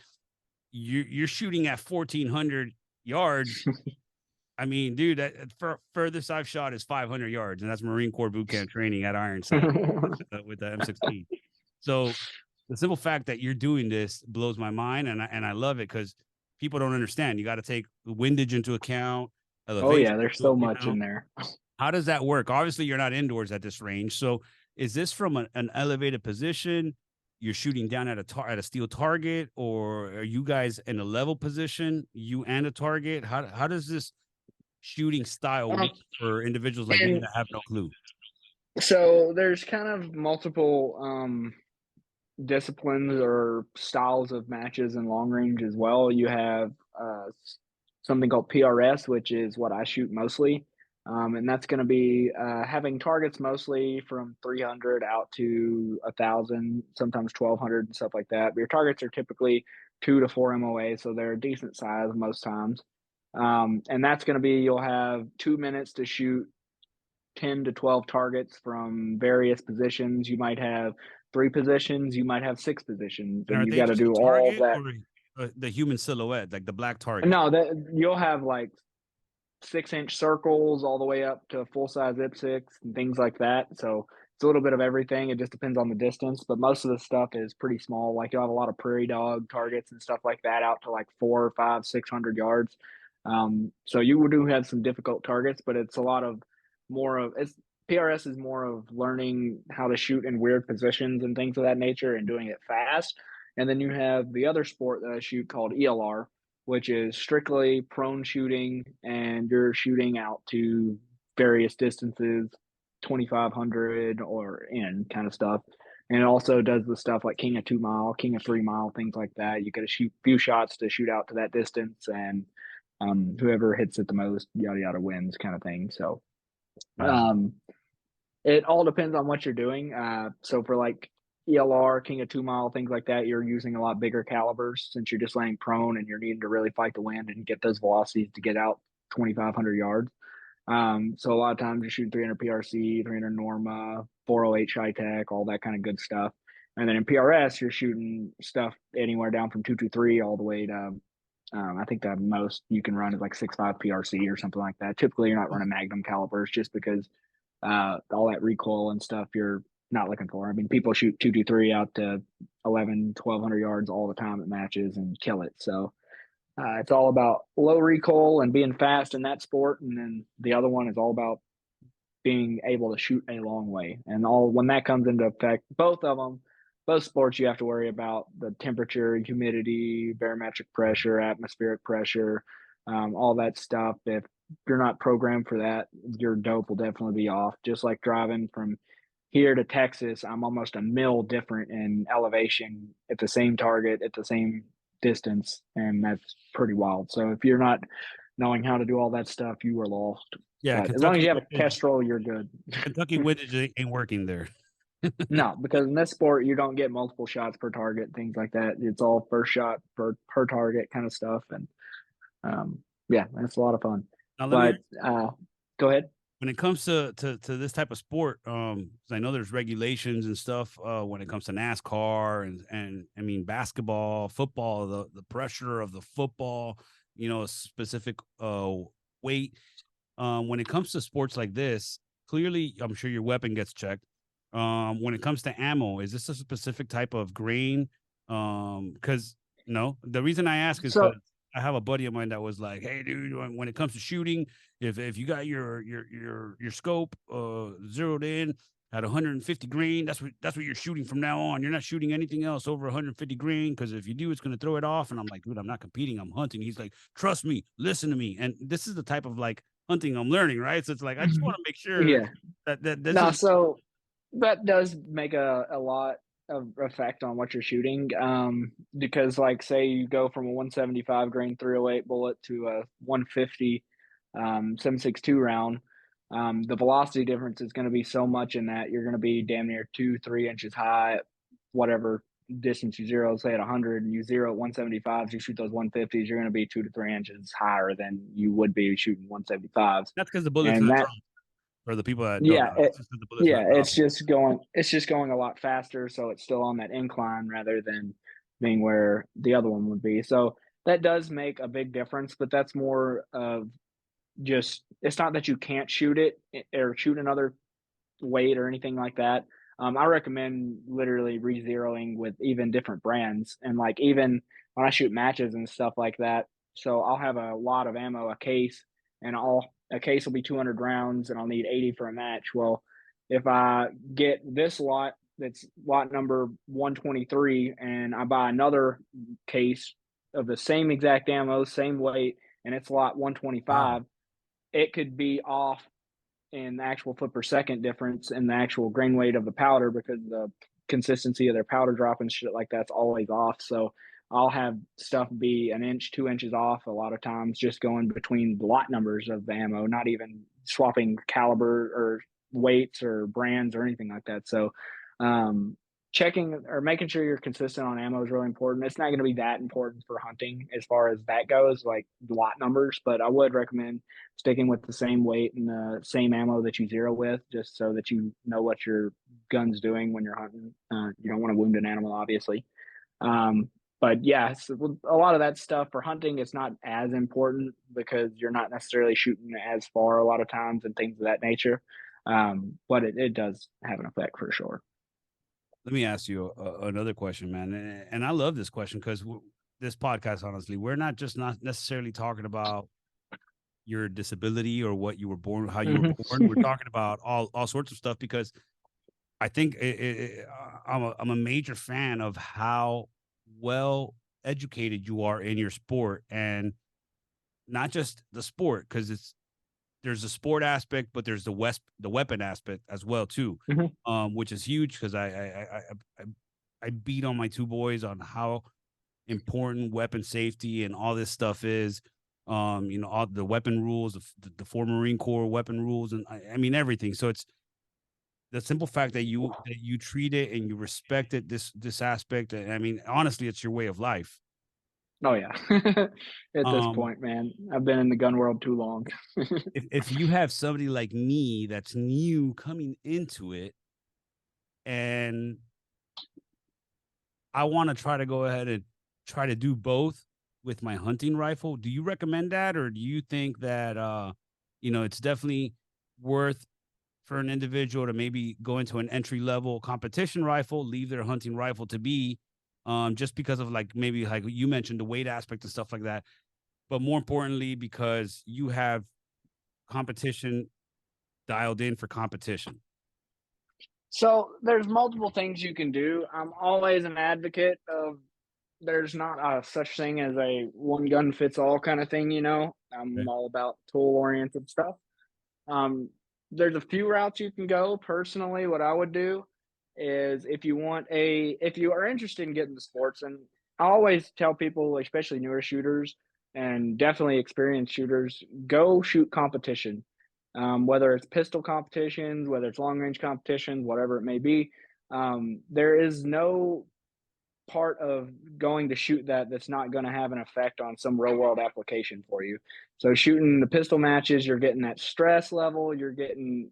you're shooting at 1,400 yards. I mean, dude, furthest I've shot is 500 yards, and that's Marine Corps boot camp training at Iron Sight with the M16. So the simple fact that you're doing this blows my mind, and I love it, because people don't understand. You got to take windage into account, Oh elevation yeah, there's into so much in account. there. How does that work? Obviously, you're not indoors at this range. So is this from an elevated position? You're shooting down at at a steel target, or are you guys in a level position, you and a target? How does this shooting style Um, work for individuals like me and that have no clue? so there's kind of multiple disciplines or styles of matches in long range as well. You have something called PRS, which is what I shoot mostly. And that's going to be having targets mostly from 300 out to 1,000, sometimes 1,200 and stuff like that. But your targets are typically 2 to 4 MOA, so they're a decent size most times. And that's going to be, you'll have 2 minutes to shoot 10 to 12 targets from various positions. You might have three positions, you might have six positions, And and are you they got to just a do all target, that. or the human silhouette, like the black target. No, that you'll have like 6-inch circles all the way up to full size IPSCs and things like that. So it's a little bit of everything. It just depends on the distance, but most of the stuff is pretty small. Like you'll have a lot of prairie dog targets and stuff like that out to like 4, 5, 600 yards. So you do have some difficult targets, but it's a lot of more of it's PRS is more of learning how to shoot in weird positions and things of that nature and doing it fast. And then you have the other sport that I shoot called ELR, which is strictly prone shooting, and you're shooting out to various distances, 2,500 or in kind of stuff. And it also does the stuff like King of 2 Mile, King of 3 Mile, things like that. You got to shoot a few shots to shoot out to that distance, and whoever hits it the most, yada yada, wins, kind of thing. So Mm. um, it all depends on what you're doing. So for like ELR, King of 2 Mile, things like that, you're using a lot bigger calibers since you're just laying prone and you're needing to really fight the wind and get those velocities to get out 2,500 yards. So a lot of times you're shooting 300 PRC, 300 Norma, 408 Chi-Tech, all that kind of good stuff. And then in PRS, you're shooting stuff anywhere down from 223 all the way to I think the most you can run is like 6.5 PRC or something like that. Typically, you're not running Magnum calibers just because all that recoil and stuff you're not looking for. I mean, people shoot 223 out to 11, 1,200 yards all the time at matches and kill it. So it's all about low recoil and being fast in that sport. And then the other one is all about being able to shoot a long way. And all when that comes into effect, both of them, both sports, you have to worry about the temperature, humidity, barometric pressure, atmospheric pressure, all that stuff. If you're not programmed for that, your dope will definitely be off. Just like driving from here to Texas, I'm almost a mil different in elevation at the same target at the same distance, and that's pretty wild. So if you're not knowing how to do all that stuff, you are lost. Yeah, But as long as Kentucky you have a windage, Kestrel, you're good. Kentucky windage ain't working there. No, because in this sport you don't get multiple shots per target, things like that. It's all first shot per target kind of stuff, and yeah, that's a lot of fun. Now let me But ask, go ahead. when it comes to this type of sport, 'cause I know there's regulations and stuff when it comes to NASCAR and I mean basketball, football, the pressure of the football, you know, a specific weight. When it comes to sports like this, clearly, I'm sure your weapon gets checked. When it comes to ammo, is this a specific type of grain? Because no, the reason I ask is because So I have a buddy of mine that was like, "Hey, dude, when it comes to shooting, if you got your scope zeroed in at 150 grain, that's what you're shooting from now on. You're not shooting anything else over 150 grain because if you do, it's gonna throw it off." And I'm like, "Dude, I'm not competing. I'm hunting." He's like, "Trust me, listen to me." And this is the type of like hunting I'm learning, right? So it's like I just want to make sure yeah, that this no, is so that does make a lot of effect on what you're shooting. Because like say you go from a 175 grain 308 bullet to a 150 7.62 round, the velocity difference is going to be so much in that you're going to be damn near 2, 3 inches high, whatever distance you zero, say at 100, and you zero at 175s, you shoot those 150s, you're going to be 2 to 3 inches higher than you would be shooting 175s. that's because the bullet's And not that dropping. For the people that don't yeah, know, that's just because the bullet's yeah, not dropping. it's just going a lot faster, so it's still on that incline rather than being where the other one would be. So that does make a big difference, but that's more of just it's not that you can't shoot it or shoot another weight or anything like that. I recommend literally re-zeroing with even different brands and like even when I shoot matches and stuff like that. So I'll have a lot of ammo, a case, and I'll a case will be 200 rounds, and I'll need 80 for a match. Well, if I get this lot that's lot number 123, and I buy another case of the same exact ammo, same weight, and it's lot Wow. 125, it could be off in the actual foot per second difference in the actual grain weight of the powder because the consistency of their powder drop and shit like that's always off. So I'll have stuff be an inch, 2 inches off a lot of times, just going between the lot numbers of the ammo, not even swapping caliber or weights or brands or anything like that. So um, checking or making sure you're consistent on ammo is really important. It's not going to be that important for hunting as far as that goes, like lot numbers, but I would recommend sticking with the same weight and the same ammo that you zero with, just so that you know what your gun's doing when you're hunting. You don't want to wound an animal, obviously. Um, But yes, a lot of that stuff for hunting is not as important because you're not necessarily shooting as far a lot of times and things of that nature. But it does have an effect for sure. Let me ask you another question, man. And I love this question because this podcast, honestly, we're not just not necessarily talking about your disability or what you were born, how you were Hmm. born. We're talking about all sorts of stuff because I think I'm a major fan of how well educated you are in your sport, and not just the sport, because there's a sport aspect, but there's the weapon aspect as well too, Hmm. which is huge because I I beat on my two boys on how important weapon safety and all this stuff is. All the weapon rules, the former Marine Corps weapon rules, and I mean everything. So it's the simple fact that you treat it and you respect it, this aspect. I mean, honestly, it's your way of life. Oh yeah. At this Um, point, man, I've been in the gun world too long. if you have somebody like me that's new coming into it, and I want to try to go ahead and try to do both with my hunting rifle, do you recommend that, or do you think that it's definitely worth for an individual to maybe go into an entry level competition rifle, leave their hunting rifle to be, just because of like maybe like you mentioned the weight aspect and stuff like that, but more importantly because you have competition dialed in for competition. So there's multiple things you can do. I'm always an advocate of there's not a such thing as a one gun fits all kind of thing, you know. I'm Okay. all about tool oriented stuff. Um, there's a few routes you can go. Personally, what I would do is if you are interested in getting the sports, and I always tell people, especially newer shooters and definitely experienced shooters, go shoot competition. Whether it's pistol competitions, whether it's long range competitions, whatever it may be. There is no part of going to shoot that's not going to have an effect on some real world application for you. So shooting the pistol matches, you're getting that stress level, you're getting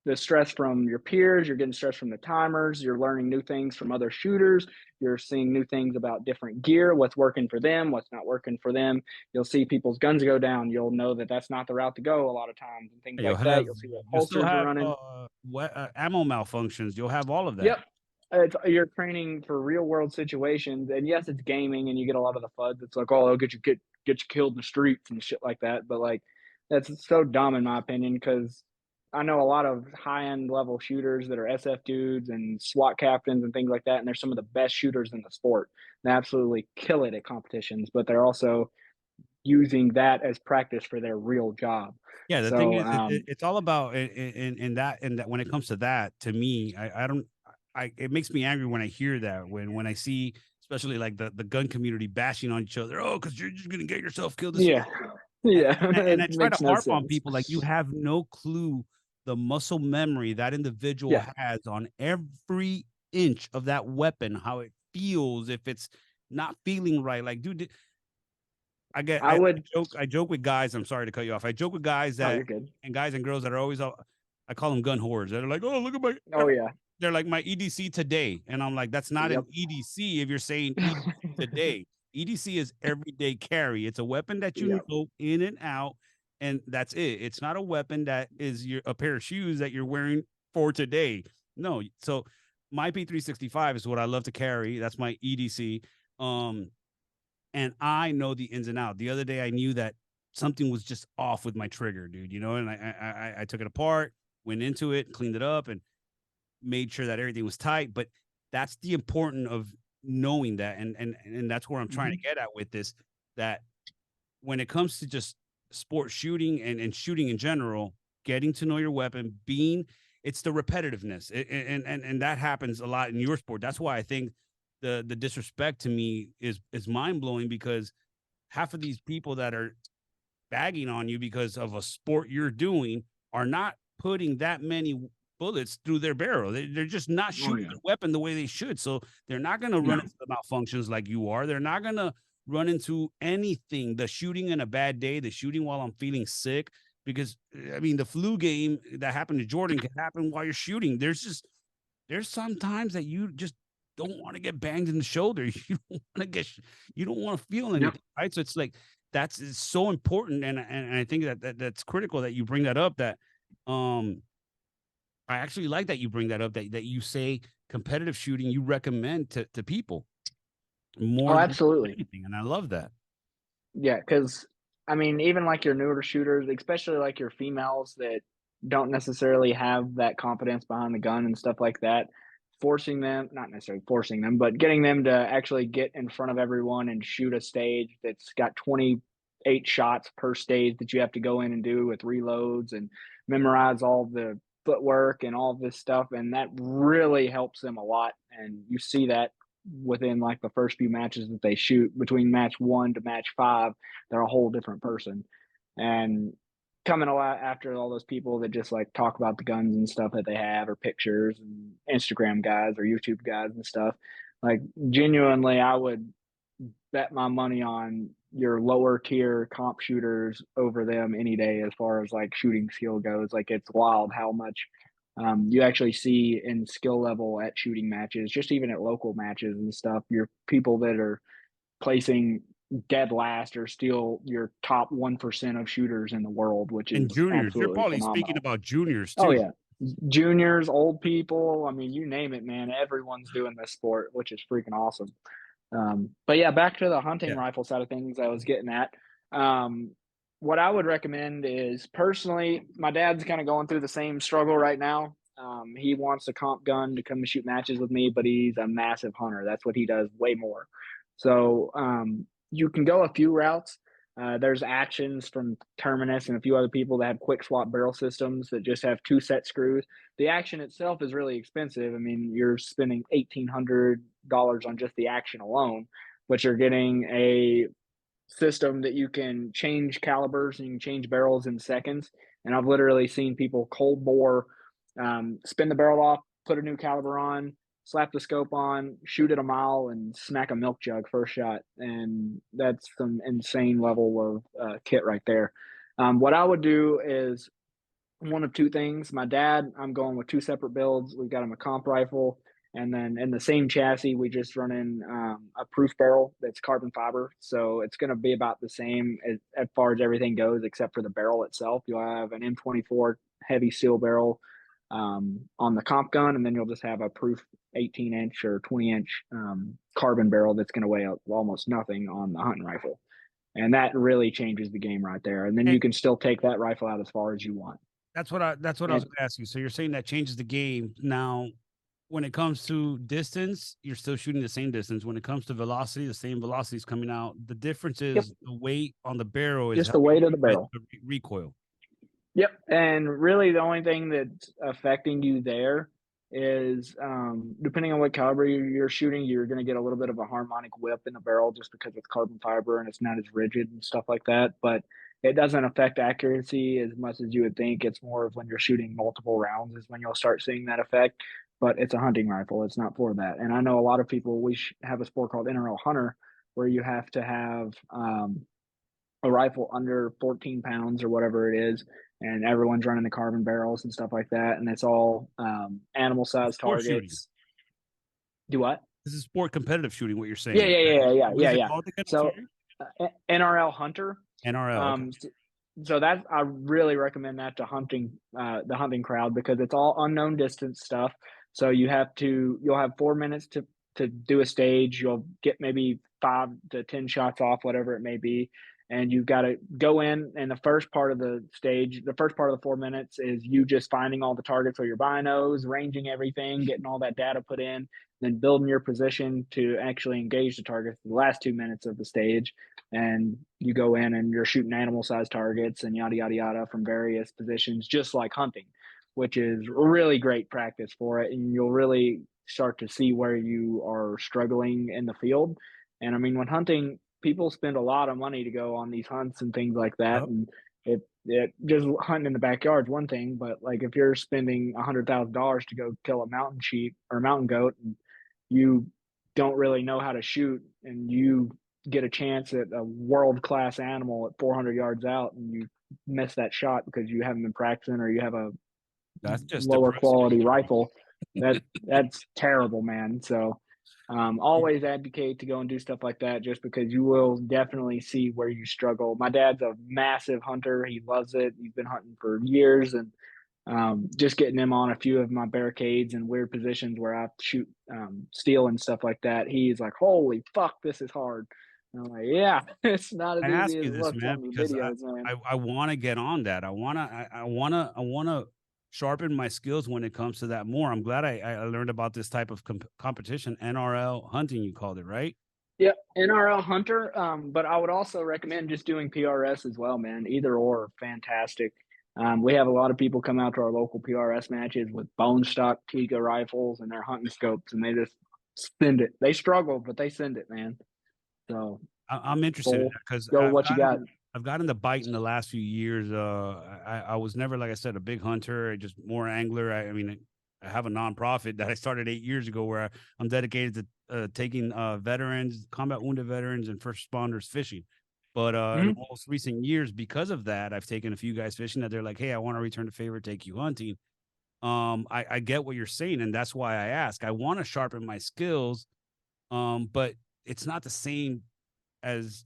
the stress from your peers, you're getting stress from the timers, you're learning new things from other shooters, you're seeing new things about different gear, what's working for them, what's not working for them. You'll see people's guns go down, you'll know that that's not the route to go a lot of times and things like that. You'll see what You'll still holsters are have running. ammo malfunctions. You'll have all of that. Yep. You're training for real world situations, and yes, it's gaming, and you get a lot of the FUDs. It's like, oh, I'll get you killed in the streets and shit like that. But like, that's so dumb in my opinion because I know a lot of high end level shooters that are SF dudes and SWAT captains and things like that, and they're some of the best shooters in the sport. They absolutely kill it at competitions, but they're also using that as practice for their real job. Yeah, the thing So, is, it's all about in that when it comes to that. To me, I don't, I it makes me angry when I hear that when I see especially like the gun community bashing on each other. Oh, because you're just gonna get yourself killed. This yeah, yeah, and it I try to makes no harp on sense. people like you have no clue the muscle memory that individual Yeah, has on every inch of that weapon, how it feels if it's not feeling right. Like, dude, I would. I joke with guys. I'm sorry to cut you off. I joke with guys Oh, that you're good. and guys and girls that are always I call them gun whores. They're like, oh, look at my Oh, yeah. they're like my EDC today. And I'm like, that's not an Yep. EDC if you're saying EDC today. EDC is everyday carry. It's a weapon that you Yep. know in and out, and that's it. It's not a weapon that is a pair of shoes that you're wearing for today. No. So my P365 is what I love to carry. That's my EDC. And I know the ins and out. The other day, I knew that something was just off with my trigger, dude. And I took it apart, went into it, cleaned it up, and made sure that everything was tight. But that's the important of knowing that, and that's where I'm trying to Mhm. get at with this. That when it comes to just sport shooting and shooting in general, getting to know your weapon, being it's the repetitiveness, and that happens a lot in your sport. That's why I think the disrespect to me is mind blowing because half of these people that are bagging on you because of a sport you're doing are not putting that many bullets through their barrel. They're just not Oh, shooting yeah. their weapon the way they should. So they're not going to run No. into the malfunctions like you are. They're not going to run into anything. The shooting in a bad day, the shooting while I'm feeling sick. Because I mean, the flu game that happened to Jordan can happen while you're shooting. There's sometimes that you just don't want to get banged in the shoulder. You don't want to get, you don't want to feel Yep. anything, right? So it's like that's is so important, and I think that's critical that you bring that up. That um, I actually like that you bring that up. That you say competitive shooting you recommend to people Oh, more than absolutely. anything, and I love that. Yeah, because I mean, even like your newer shooters, especially like your females that don't necessarily have that confidence behind the gun and stuff like that, forcing them, not necessarily forcing them, but getting them to actually get in front of everyone and shoot a stage that's got 28 shots per stage that you have to go in and do with reloads and memorize all the footwork and all this stuff. And that really helps them a lot. And you see that within like the first few matches that they shoot between match 1 to match 5, they're a whole different person. And coming a lot after all those people that just like talk about the guns and stuff that they have or pictures and Instagram guys or YouTube guys and stuff, like genuinely I would bet my money on your lower tier comp shooters over them any day as far as like shooting skill goes. Like it's wild how much you actually see in skill level at shooting matches, just even at local matches and stuff. Your people that are placing dead last are still your top 1% of shooters in the world, which And is juniors, you're absolutely probably speaking phenomenal. about juniors Oh, too. yeah. Juniors, old people. I mean, you name it, man. Everyone's doing this sport, which is freaking awesome. But yeah, back to the hunting Yeah. rifle side of things I was getting at. Um, what I would recommend is personally, my dad's kind of going through the same struggle right now. He wants a comp gun to come and shoot matches with me, but he's a massive hunter. That's what he does way more. So you can go a few routes. There's actions from Terminus and a few other people that have quick swap barrel systems that just have two set screws. The action itself is really expensive. I mean, you're spending $1,800 on just the action alone, but you're getting a system that you can change calibers and you can change barrels in seconds. And I've literally seen people cold bore, spin the barrel off, put a new caliber on, slap the scope on, shoot at a mile, and smack a milk jug first shot. And that's some insane level of kit right there. What I would do is one of two things. My dad, I'm going with two separate builds. We've got him a comp rifle, and then in the same chassis, we just run in a proof barrel that's carbon fiber. So it's going to be about the same as far as everything goes, except for the barrel itself. You'll have an M24 heavy steel barrel on the comp gun, and then you'll just have a proof 18-inch or 20-inch carbon barrel that's going to weigh almost nothing on the hunting rifle. And that really changes the game right there. And then you And can still take that rifle out as far as you want. that's what I was And going to ask you. So you're saying that changes the game. Now, when it comes to distance, you're still shooting the same distance. When it comes to velocity, the same velocity is coming out. The difference yep, is the weight on the barrel is just the helping weight of the with barrel. the recoil. Yep. And really, the only thing that's affecting you there is depending on what caliber you're shooting, you're going to get a little bit of a harmonic whip in the barrel just because it's carbon fiber and it's not as rigid and stuff like that. But it doesn't affect accuracy as much as you would think. It's more of when you're shooting multiple rounds is when you'll start seeing that effect. But it's a hunting rifle. It's not for that. And I know a lot of people, we have a sport called NRL Hunter where you have to have a rifle under 14 pounds or whatever it is, and everyone's running the carbon barrels and stuff like that, and it's all animal It's size sport shooting. targets. Do what? This is sport competitive shooting. What you're Yeah, saying? yeah, yeah, yeah, What yeah, is it yeah. called again? I'm So sorry. NRL Hunter. NRL. Okay. So that I really recommend that to hunting the hunting crowd because it's all unknown distance stuff. So you'll have 4 minutes to do a stage. You'll get maybe 5 to 10 shots off, whatever it may be, and you've got to go in. And the first part of the stage, the first part of the 4 minutes is you just finding all the targets with your binos, ranging everything, getting all that data put in, then building your position to actually engage the targets. The last 2 minutes of the stage, and you go in and you're shooting animal sized targets and yada yada yada from various positions, just like hunting, which is really great practice for it. And you'll really start to see where you are struggling in the field. And I mean, when hunting, people spend a lot of money to go on these hunts and things like that. Yep. And it just hunting in the backyard is one thing, but like if you're spending $100,000 to go kill a mountain sheep or a mountain goat, and you don't really know how to shoot, and you get a chance at a world class animal at 400 yards out, and you miss that shot because you haven't been practicing or you have a That's just lower depressing. quality rifle. That's terrible, man. So Always advocate to go and do stuff like that just because you will definitely see where you struggle. My dad's a massive hunter. He loves it. He's been hunting for years, and just getting him on a few of my barricades and weird positions where I shoot steel and stuff like that. He's like, "Holy fuck, this is hard." And I'm like, "Yeah, it's not I as easy ask as you it this, looks man, on the because videos, man." I wanna get on that. I wanna sharpen my skills when it comes to that more. I'm glad I learned about this type of competition, NRL hunting, you called it, right? Yeah, NRL hunter, but I would also recommend just doing PRS as well, man. Either or, are fantastic. We have a lot of people come out to our local PRS matches with bone stock Tiga rifles and their hunting scopes, and they just send it. They struggle, but they send it, man. So I'm interested in full, that because go with what you got. I've gotten the bite in the last few years. I was never, like I said, a big hunter, just more angler. I mean, I have a nonprofit that I started 8 years ago where I'm dedicated to taking veterans, combat wounded veterans, and first responders fishing. But in the Mhm. most recent years, because of that, I've taken a few guys fishing that they're like, "Hey, I want to return the favor, take you hunting." I get what you're saying, and that's why I ask. I want to sharpen my skills, but it's not the same as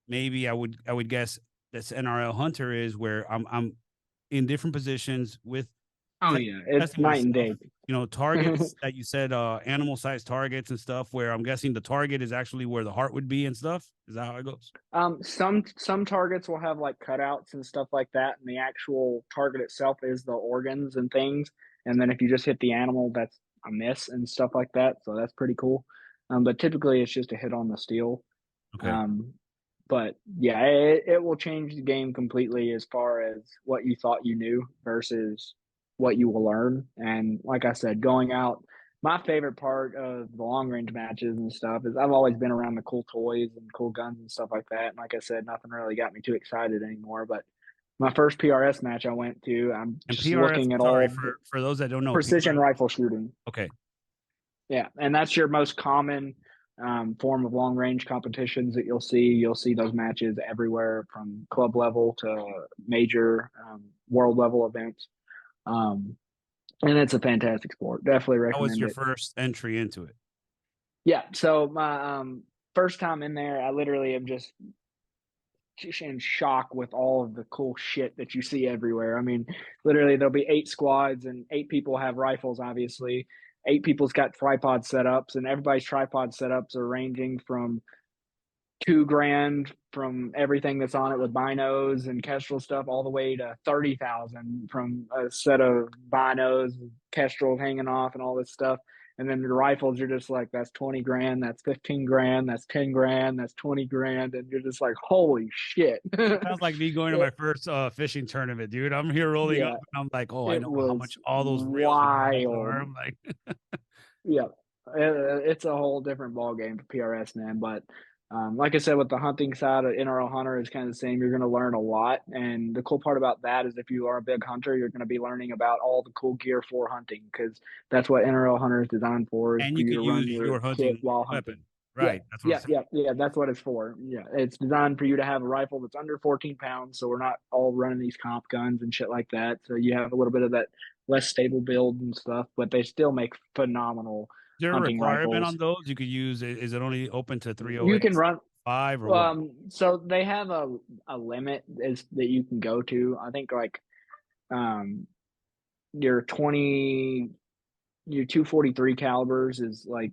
maybe I would guess this NRL hunter is, where I'm in different positions with Oh te yeah, it's testing night and myself, day. targets that you said, animal sized targets and stuff, where I'm guessing the target is actually where the heart would be and stuff. Is that how it goes? Some targets will have like cutouts and stuff like that, and the actual target itself is the organs and things. And then if you just hit the animal, that's a miss and stuff like that. So that's pretty cool. But typically, it's just a hit on the steel. Okay. Um, but yeah, it will change the game completely as far as what you thought you knew versus what you will learn. And like I said, going out, my favorite part of the long range matches and stuff is I've always been around the cool toys and cool guns and stuff like that. And like I said, nothing really got me too excited anymore. But my first PRS match I went to, I'm And just PRS, looking at sorry, all for those that don't know, precision PRS. rifle shooting. Okay. Yeah, and that's your most common form of long range competitions that you'll see. You'll see those matches everywhere from club level to major world level events. Um, and it's a fantastic sport. Definitely That was recommend your it. first entry into it. Yeah, so my first time in there, I literally am just in shock with all of the cool shit that you see everywhere. I mean, literally, there'll be 8 squads, and 8 people have rifles, obviously. 8 people's got tripod setups, and everybody's tripod setups are ranging from 2 grand from everything that's on it with binos and kestrel stuff all the way to 30,000 from a set of binos, kestrel hanging off and all this stuff. And then the rifles, you're just like, that's 20 grand, that's 15 grand, that's 10 grand, that's 20 grand. And you're just like, holy shit. Sounds like me going to my first fishing tournament, dude. I'm here rolling up Yeah, and I'm like, oh, I it know how was much all those reels and rods are. wild. I'm like, Yeah, it's a whole different ball game for PRS, man. But like I said, with the hunting side of NRL hunter, is kind of the same. You're going to learn a lot, and the cool part about that is if you are a big hunter, you're going to be learning about all the cool gear for hunting because that's what NRL hunter is designed for, is and for you you could to run use your your kit hunting while hunting. weapon. Yeah, Right. That's what I'm yeah, saying. yeah, yeah. That's what it's for. Yeah, it's designed for you to have a rifle that's under 14 pounds, so we're not all running these comp guns and shit like that. So you have a little bit of that less stable build and stuff, but they still make phenomenal Is there a hunting requirement on rifles. those? You could use, is it only open to You can 308s, run. 5 or what? So they have a limit is that you can go to. I think like um your 20 your 243 calibers is like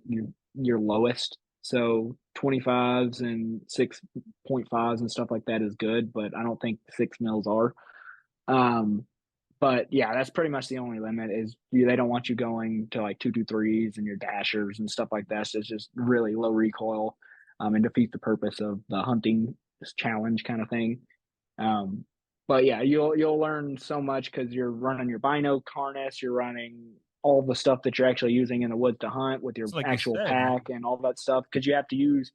your lowest. So 25s and 6.5s and stuff like that is good, but I don't think 6 mils are. Um, but yeah, that's pretty much the only limit is they don't want you going to like 223s and your dashers and stuff like that. So it's just really low recoil, and defeats the purpose of the hunting challenge kind of thing. Um, but yeah, you'll learn so much because you're running your bino harness, you're running all the stuff that you're actually using in the woods to hunt with your It's like you actual said, man. pack and all that stuff because you have to use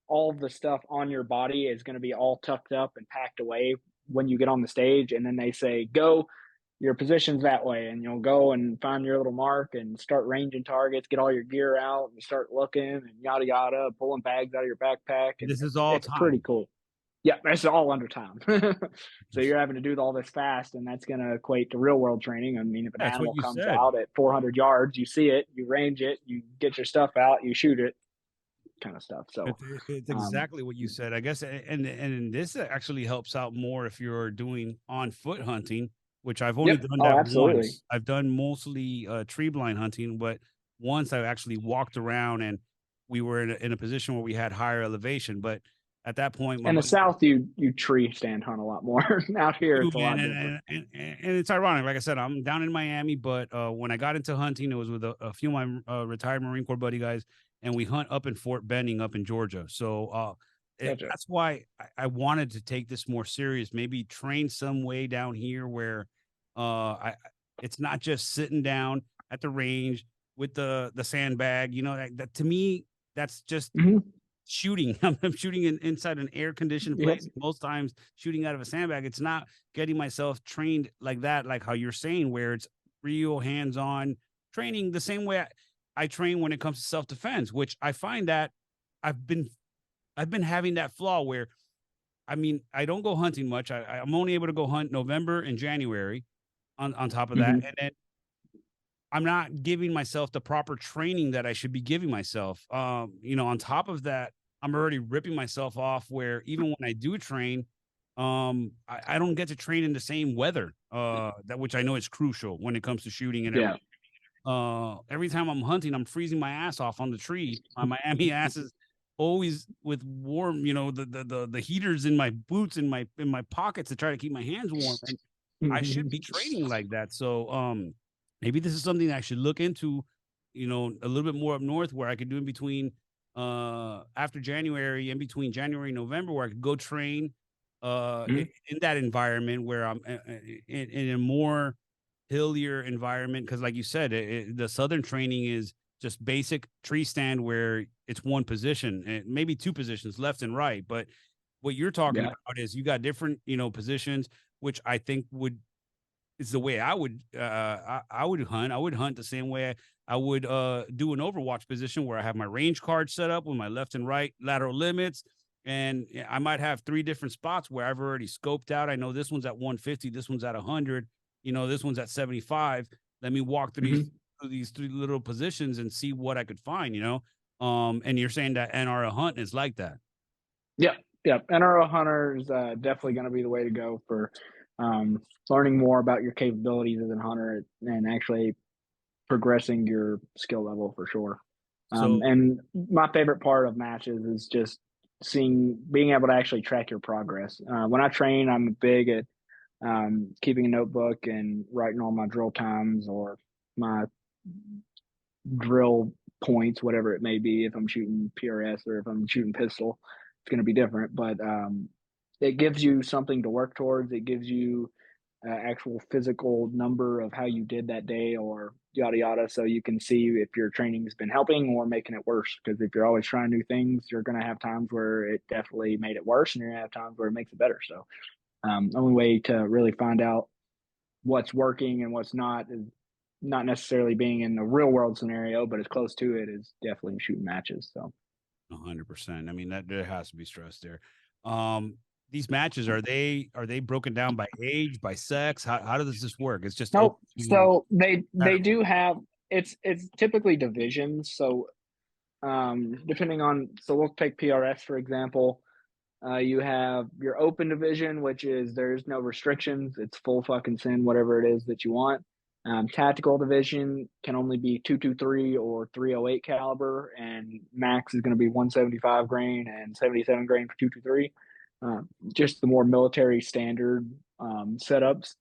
all of the stuff on your body is going to be all tucked up and packed away when you get on the stage, and then they say go, your position's that way, and you'll go and find your little mark and start ranging targets, get all your gear out and start looking and yada yada, pulling bags out of your backpack, and This is all it's pretty time. cool. Yeah, that's all under time. So you're having to do all this fast, and that's going to equate to real world training. I mean, if an That's what animal you comes said. out at 400 yards, you see it, you range it, you get your stuff out, you shoot it. kind of stuff. So, It's um, exactly what you said, I guess, and this actually helps out more if you're doing on foot hunting, which I've only yep. done Oh, that absolutely. once. I've done mostly tree blind hunting, but once I actually walked around and we were in a position where we had higher elevation. But at that point, my In the buddy South, you tree stand hunt a lot more. Out here, do, it's a man, lot different. and it's ironic. Like I said, I'm down in Miami, but when I got into hunting, it was with a few of my retired Marine Corps buddy guys, and we hunt up in Fort Benning, up in Georgia. So Gotcha. that's why I wanted to take this more serious. Maybe train some way down here where it's not just sitting down at the range with the sandbag. You know, that to me, that's just Hmm. shooting. I'm shooting inside an air conditioned Yep. place. Most times shooting out of a sandbag. It's not getting myself trained like that, like how you're saying, where it's real hands on training the same way I train when it comes to self defense, which I find that I've been I've been having that flaw where I mean I don't go hunting much. I'm only able to go hunt November and January on top of that. Hmm. And then I'm not giving myself the proper training that I should be giving myself. On top of that, I'm already ripping myself off where even when I do train, I don't get to train in the same weather, that which I know is crucial when it comes to shooting and Yeah. everything. Every time I'm hunting, I'm freezing my ass off on the tree. My Miami ass is always with warm, the heaters in my boots in my pockets to try to keep my hands warm. And I should be training like that. So maybe this is something that I should look into, a little bit more up north where I could do in between after January, in between January and November, where I could go train Mhm. in that environment where I'm in a more hillier environment. Cause like you said, the southern training is just basic tree stand where it's one position and maybe two positions left and right. But what you're talking Yeah. about is you got different, positions, which I think would is the way I would hunt. I would hunt the same way I would do an overwatch position where I have my range card set up with my left and right lateral limits. And I might have three different spots where I've already scoped out. I know this one's at 150, this one's at 100, this one's at 75. Let me walk Hmm. through these three little positions and see what I could find. And you're saying that NRL hunt is like that. Yeah. Yeah. NRO hunter is definitely going to be the way to go for learning more about your capabilities as a hunter and actually progressing your skill level for sure. So And my favorite part of matches is just being able to actually track your progress. When I train, I'm big at keeping a notebook and writing all my drill times or my drill points, whatever it may be. If I'm shooting PRS or if I'm shooting pistol, it's going to be different. But it gives you something to work towards. It gives you actual physical number of how you did that day or yada yada, so you can see if your training has been helping or making it worse. Because if you're always trying new things, you're going to have times where it definitely made it worse, and you're going to have times where it makes it better. So, only way to really find out what's working and what's not is not necessarily being in the real world scenario, but as close to it is definitely shooting matches. So, 100%. I mean, that there has to be stress there. Um, these matches are they broken down by age, by sex? How does this work? It's just open nope. to So they everyone. do have it's typically divisions. So depending on, so we'll take PRS for example. You have your open division, which is there's no restrictions. It's full fucking send whatever it is that you want. Tactical division can only be 223 or 308 caliber, and max is going to be 175 grain and 77 grain for 223. Just the more military standard setups.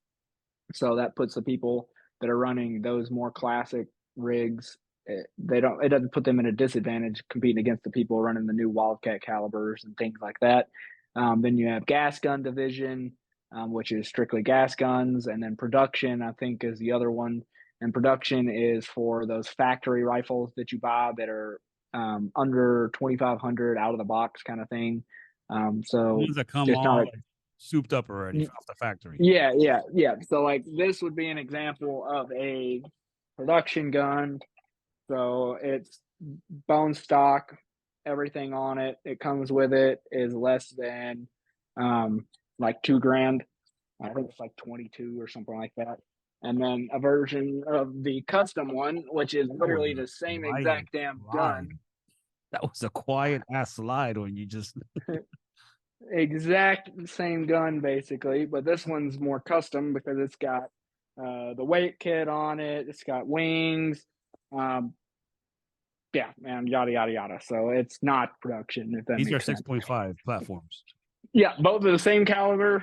So that puts the people that are running those more classic rigs. It doesn't put them in a disadvantage competing against the people running the new Wildcat calibers and things like that. Then you have gas gun division, which is strictly gas guns, and then production I think is the other one. And production is for those factory rifles that you buy that are under 2,500 out of the box kind of thing. The So ones that come just all not like souped up already off the factory. yeah, yeah, yeah. So like this would be an example of a production gun. So it's bone stock, everything on it. It comes with it is less than like 2 grand. I think it's like 22 or something like that. And then a version of the custom one, which is That would literally be the same flying, exact damn flying. gun. That was a quiet ass slide when you just Exact same gun basically, but this one's more custom because it's got the weight kit on it. It's got wings. Um, yeah, man, yada yada yada. So it's not production, if that these are makes sense. 6.5 platforms. Yeah, both are the same caliber,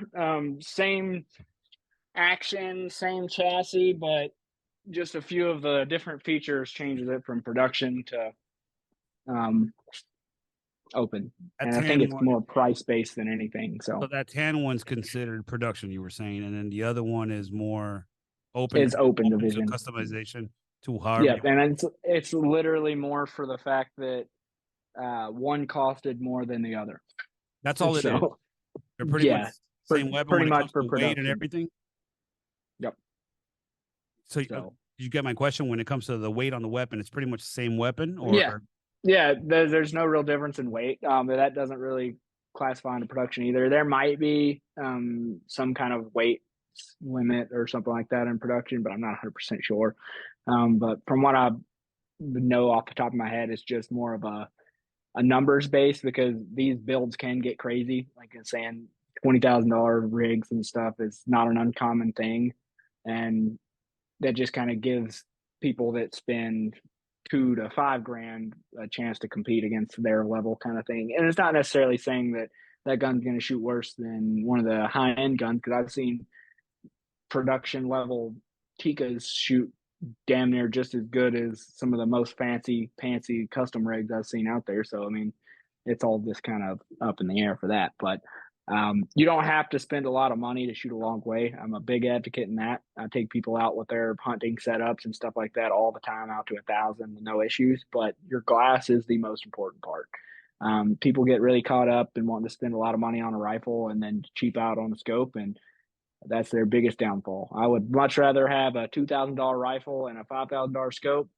same action, same chassis, but just a few of the different features changes it from production to um, open. That And I think tan it's one, more price based than anything. so So that tan one's considered production, you were saying, and then the other one is more open, it's open open to division. customization to however Yeah, you want. and it's literally more for the fact that one costed more than the other. That's all it is. So They're pretty much yeah, same weapon pretty when it much comes for to weight and production. everything. Yep. So So you get my question when it comes to the weight on the weapon. It's pretty much the same weapon, yeah, or yeah. There's no real difference in weight. But that doesn't really classify into production either. There might be some kind of weight limit or something like that in production, but I'm not 100% sure. But from what I know off the top of my head, it's just more of a numbers base because these builds can get crazy. Like I'm saying, $20,000 rigs and stuff is not an uncommon thing, and that just kind of gives people that spend 2 to 5 grand a chance to compete against their level, kind of thing. And it's not necessarily saying that that gun's going to shoot worse than one of the high end guns because I've seen production level Tikas shoot damn near just as good as some of the most fancy custom rigs I've seen out there. So I mean, it's all just kind of up in the air for that. But you don't have to spend a lot of money to shoot a long way. I'm a big advocate in that. I take people out with their hunting setups and stuff like that all the time, out to 1,000, no issues. But your glass is the most important part. People get really caught up and wanting to spend a lot of money on a rifle and then cheap out on a scope, and that's their biggest downfall. I would much rather have a $2,000 rifle and a $5,000 scope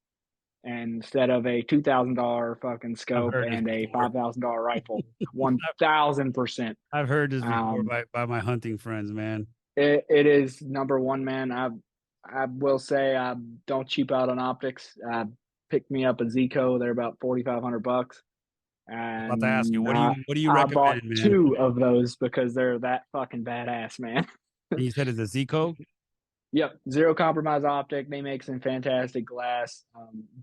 instead of a $2,000 fucking I've scope heard this and a before. $5,000 rifle. 1,000%. I've heard this before Um, by my hunting friends, man. it is number one, man. I will say I don't cheap out on optics. I picked me up a Zico. They're about 4,500 bucks, About to ask you, and what do you I bought recommend, man? two of those because they're that fucking badass, man. And you said it's a Zico? Yep, zero compromise optic. They make some fantastic glass,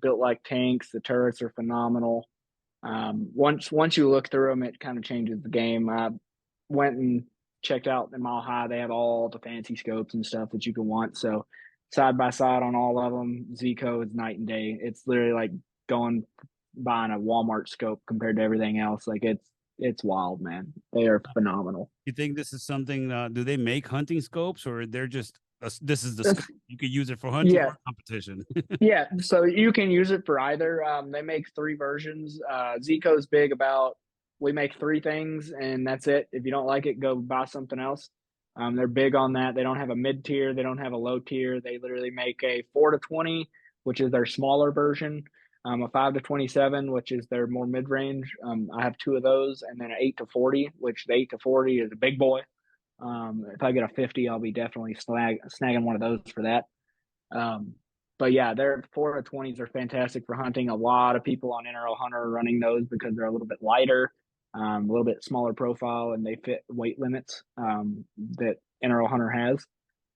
built like tanks. The turrets are phenomenal. Once you look through them, it kind of changes the game. I went and checked out the Mile High. They have all the fancy scopes and stuff that you can want. So side by side on all of them, Zico is night and day. It's literally like going buying a Walmart scope compared to everything else. Like it's wild, man. They are phenomenal. You think this is something? Do they make hunting scopes, or they're just this is the scope? You could use it for hunting Yeah, or competition. yeah, so you can use it for either. They make three versions. Zico's big about we make three things and that's it. If you don't like it, go buy something else. They're big on that. They don't have a mid tier. They don't have a low tier. They literally make a 4 to 20, which is their smaller version. A 5 to 27, which is their more mid range. I have two of those, and then an 8 to 40, which the 8 to 40 is a big boy. If I get a 50, I'll be definitely snagging one of those for that. Um, but yeah, their 4 to 20s are fantastic for hunting. A lot of people on NRL Hunter are running those because they're a little bit lighter, a little bit smaller profile, and they fit weight limits that NRL Hunter has.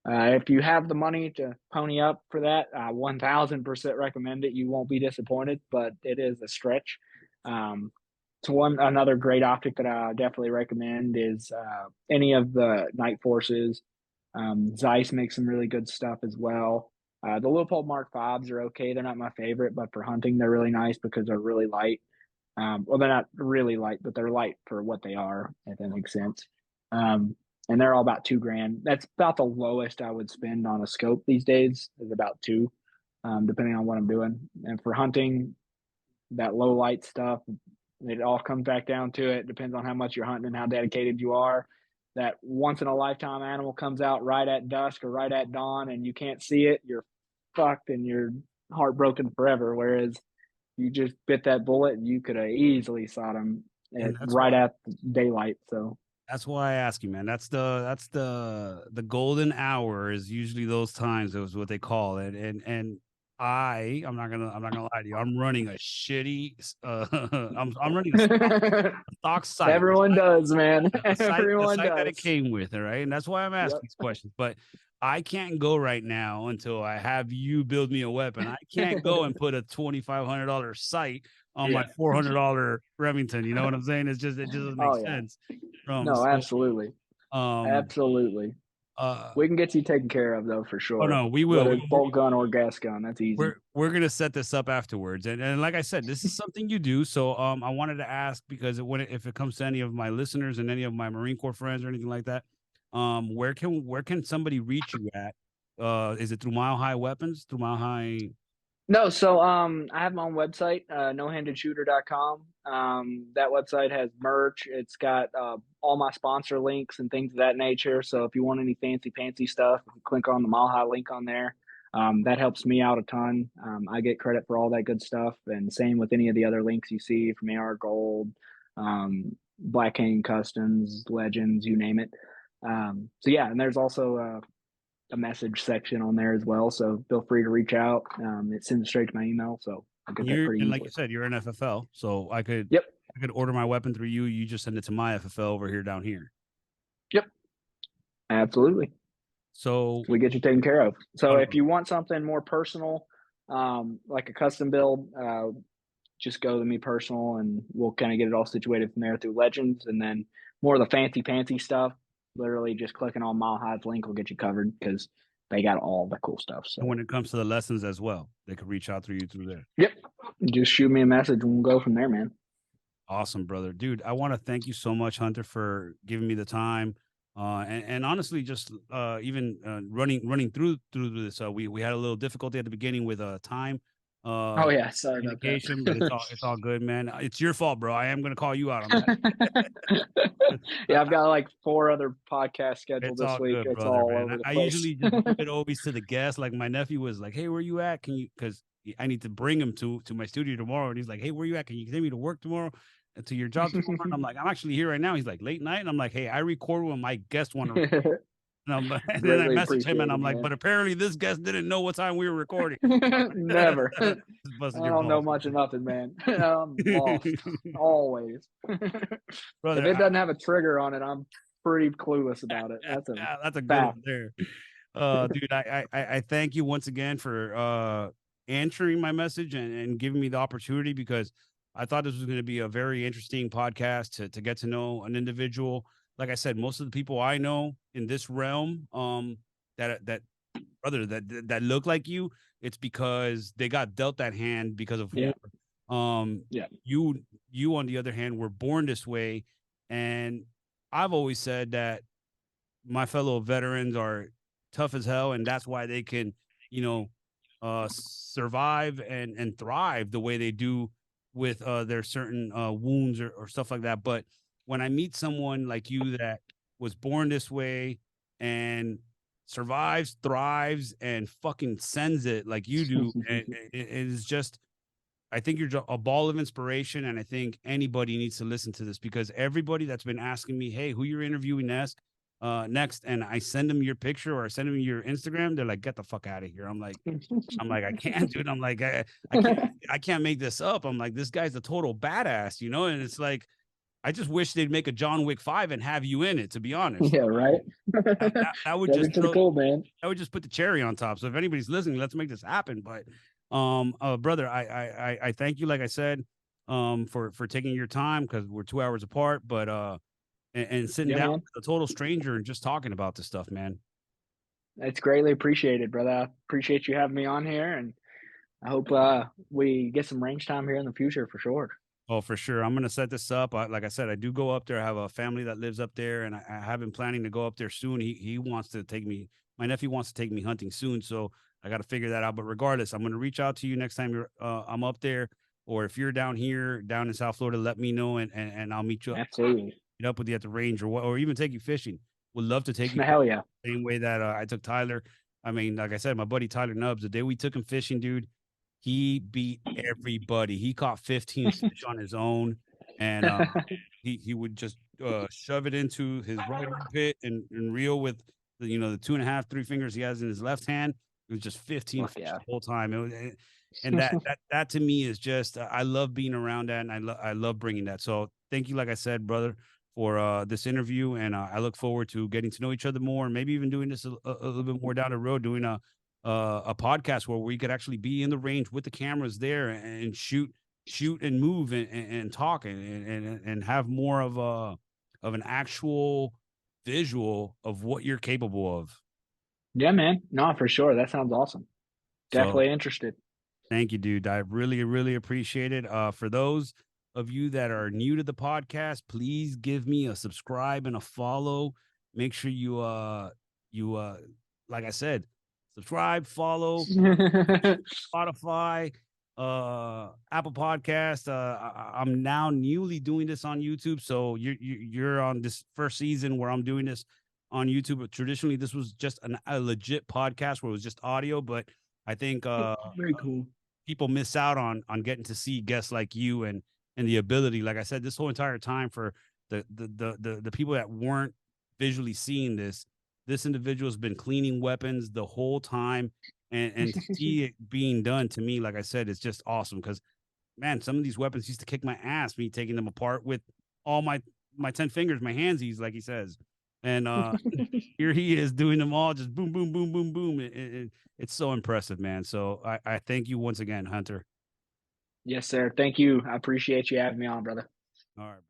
If you have the money to pony up for that, 1,000% recommend it. You won't be disappointed, but it is a stretch. Um, so another great optic that I definitely recommend is any of the Night Forces. Zeiss makes some really good stuff as well. The Leupold Mark Fives are okay. They're not my favorite, but for hunting, they're really nice because they're really light. Well, they're not really light, but they're light for what they are, if that makes sense. And they're all about 2 grand. That's about the lowest I would spend on a scope these days, is about two, depending on what I'm doing. And for hunting, that low light stuff, it all comes back down to it. Depends on how much you're hunting and how dedicated you are. That once in a lifetime animal comes out right at dusk or right at dawn and you can't see it, you're fucked and you're heartbroken forever. Whereas you just bit that bullet and you could have easily saw them And at right at daylight. So that's why I ask you, man. That's the golden hour is usually those times. That was what they call it, and I'm not gonna lie to you. I'm running a shitty I'm running a stock site. Everyone does, man. The site the Everyone site that it does. came with, all right? And that's why I'm asking Yep. these questions. But I can't go right now until I have you build me a weapon. I can't go and put a $2,500 sight on my Yeah. $400 Remington. You know what I'm saying? It just doesn't make Oh yeah. sense. No, So absolutely. um Absolutely. uh We can get you taken care of though for oh sure. no, we will. Whether it's bolt gun or gas gun, that's easy. We're gonna set this up afterwards, and like I said, this is something you do. So I wanted to ask because if it comes to any of my listeners and any of my Marine Corps friends or anything like that, where can somebody reach you at? Is it through Mile High Weapons? Through Mile High? No, so I have my own website, nohandedshooter.com. That website has merch. It's got all my sponsor links and things of that nature. So if you want any fancy stuff, click on the Mile High link on there. That helps me out a ton. I get credit for all that good stuff, and same with any of the other links you see from AR Gold, Black Cane Customs, Legends, you name it. So yeah, and there's also a message section on there as well. So feel free to reach out. It sends straight to my email, so I get that pretty And like you easily. said, you're an FFL, so Yep, I could order my weapon through you. You just send it to my FFL over here down here. yep, absolutely. So So we get you taken care of. oh So if no, you want something more personal, like a custom build, just go to me personal, and we'll kind of get it all situated from there through Legends, and then more of the fancy stuff. Literally, just clicking on Mile High's link will get you covered because they got all the cool stuff. and So when it comes to the lessons as well, they could reach out through you through there. yep, just shoot me a message and we'll go from there, man. Awesome, brother. Dude, I want to thank you so much, Hunter, for giving me the time. And honestly, just even running through this. We had a little difficulty at the beginning with time Oh yeah, sorry about communication, but that. it's all good, man. It's your fault, bro. I am gonna call you out on that. Yeah, I've got like four other podcasts scheduled It's this all week. good, It's brother, all man. over the I place. usually just leave it always to the guest. Like my nephew was like, "Hey, where you at? Can you?" Because I need to bring him to my studio tomorrow, and he's like, "Hey, where you at? Can you take me to work tomorrow? To your job tomorrow?" And I'm like, "I'm actually here right now." He's like, "Late night," and I'm like, "Hey, I record when my guests want to." And then I Greatly message him, and appreciated, I'm like, man. "But apparently, this guest didn't know what time we were recording." Never. I Just busting your don't know balls, much of nothing, man. I'm lost always. If brother. it doesn't have a trigger on it, I'm pretty clueless about it. That's a That's a good fact. one there. Dude, I thank you once again for answering my message and giving me the opportunity because I thought this was going to be a very interesting podcast to get to know an individual. Like I said, most of the people I know in this realm, that brother that look like you, it's because they got dealt that hand because of Yeah. whoever. Um, Yeah. you on the other hand were born this way, and I've always said that my fellow veterans are tough as hell, and that's why they can, you know, survive and thrive the way they do with their certain wounds or stuff like that. But when I meet someone like you that was born this way and survives, thrives, and fucking sends it like you do, it is just I think you're a ball of inspiration, and I think anybody needs to listen to this because everybody that's been asking me, "Hey, who you're interviewing next?" and I send them your picture or I send them your Instagram, they're like, "Get the fuck out of here." I'm like, I can't, dude. I'm like, I can't make this up. I'm like, this guy's a total badass, you know. And it's like, I just wish they'd make a John Wick 5 and have you in it. To be honest, Yeah, right. that would That'd be just pretty cool, man. put the cherry on top. So if anybody's listening, let's make this happen. But brother, I thank you, like I said, for taking your time because we're 2 hours apart, but and sitting Yeah, down man. with a total stranger and just talking about this stuff, man. It's greatly appreciated, brother. I appreciate you having me on here, and I hope we get some range time here in the future for sure. Oh, for sure. I'm gonna set this up. Like I said, I do go up there. I have a family that lives up there, and I have been planning to go up there soon. He wants to take me. My nephew wants to take me hunting soon, so I got to figure that out. But regardless, I'm gonna reach out to you next time I'm up there, or if you're down here, down in South Florida, let me know, and I'll meet you up, Absolutely. meet up with you at the range, or even take you fishing. Would love to take you Hell yeah. same way that I took Tyler. I mean, like I said, my buddy Tyler Nubbs, the day we took him fishing, dude, he beat everybody. He caught 15 fish on his own, and he would just shove it into his right armpit and reel with the 2.5, 3 fingers he has in his left hand. It was just 15 Fuck fish yeah. the whole time. And that to me is just I love being around that, and I love bringing that. So thank you, like I said, brother, for this interview, and I look forward to getting to know each other more, and maybe even doing this a little bit more down the road, doing a podcast where we could actually be in the range with the cameras there and shoot and move and talk and have more of an actual visual of what you're capable of. Yeah, man. No, for sure. That sounds awesome. So Definitely interested. thank you, dude. I really, really appreciate it. For those of you that are new to the podcast, please give me a subscribe and a follow. Make sure you like I said, subscribe, follow Spotify, Apple Podcast. I'm now newly doing this on YouTube, so you're on this first season where I'm doing this on YouTube. But traditionally, this was just a legit podcast where it was just audio, but I think Very cool. people miss out on getting to see guests like you and the ability, like I said, this whole entire time for the people that weren't visually seeing this individual's been cleaning weapons the whole time, and to see it being done to me, like I said, it's just awesome because man, some of these weapons used to kick my ass, me taking them apart with all my 10 fingers, my handsies, like he says. And here he is doing them all, just boom, boom, boom, boom, boom. It's so impressive, man. So I thank you once again, Hunter. Yes, sir. Thank you. I appreciate you having me on, brother. All right.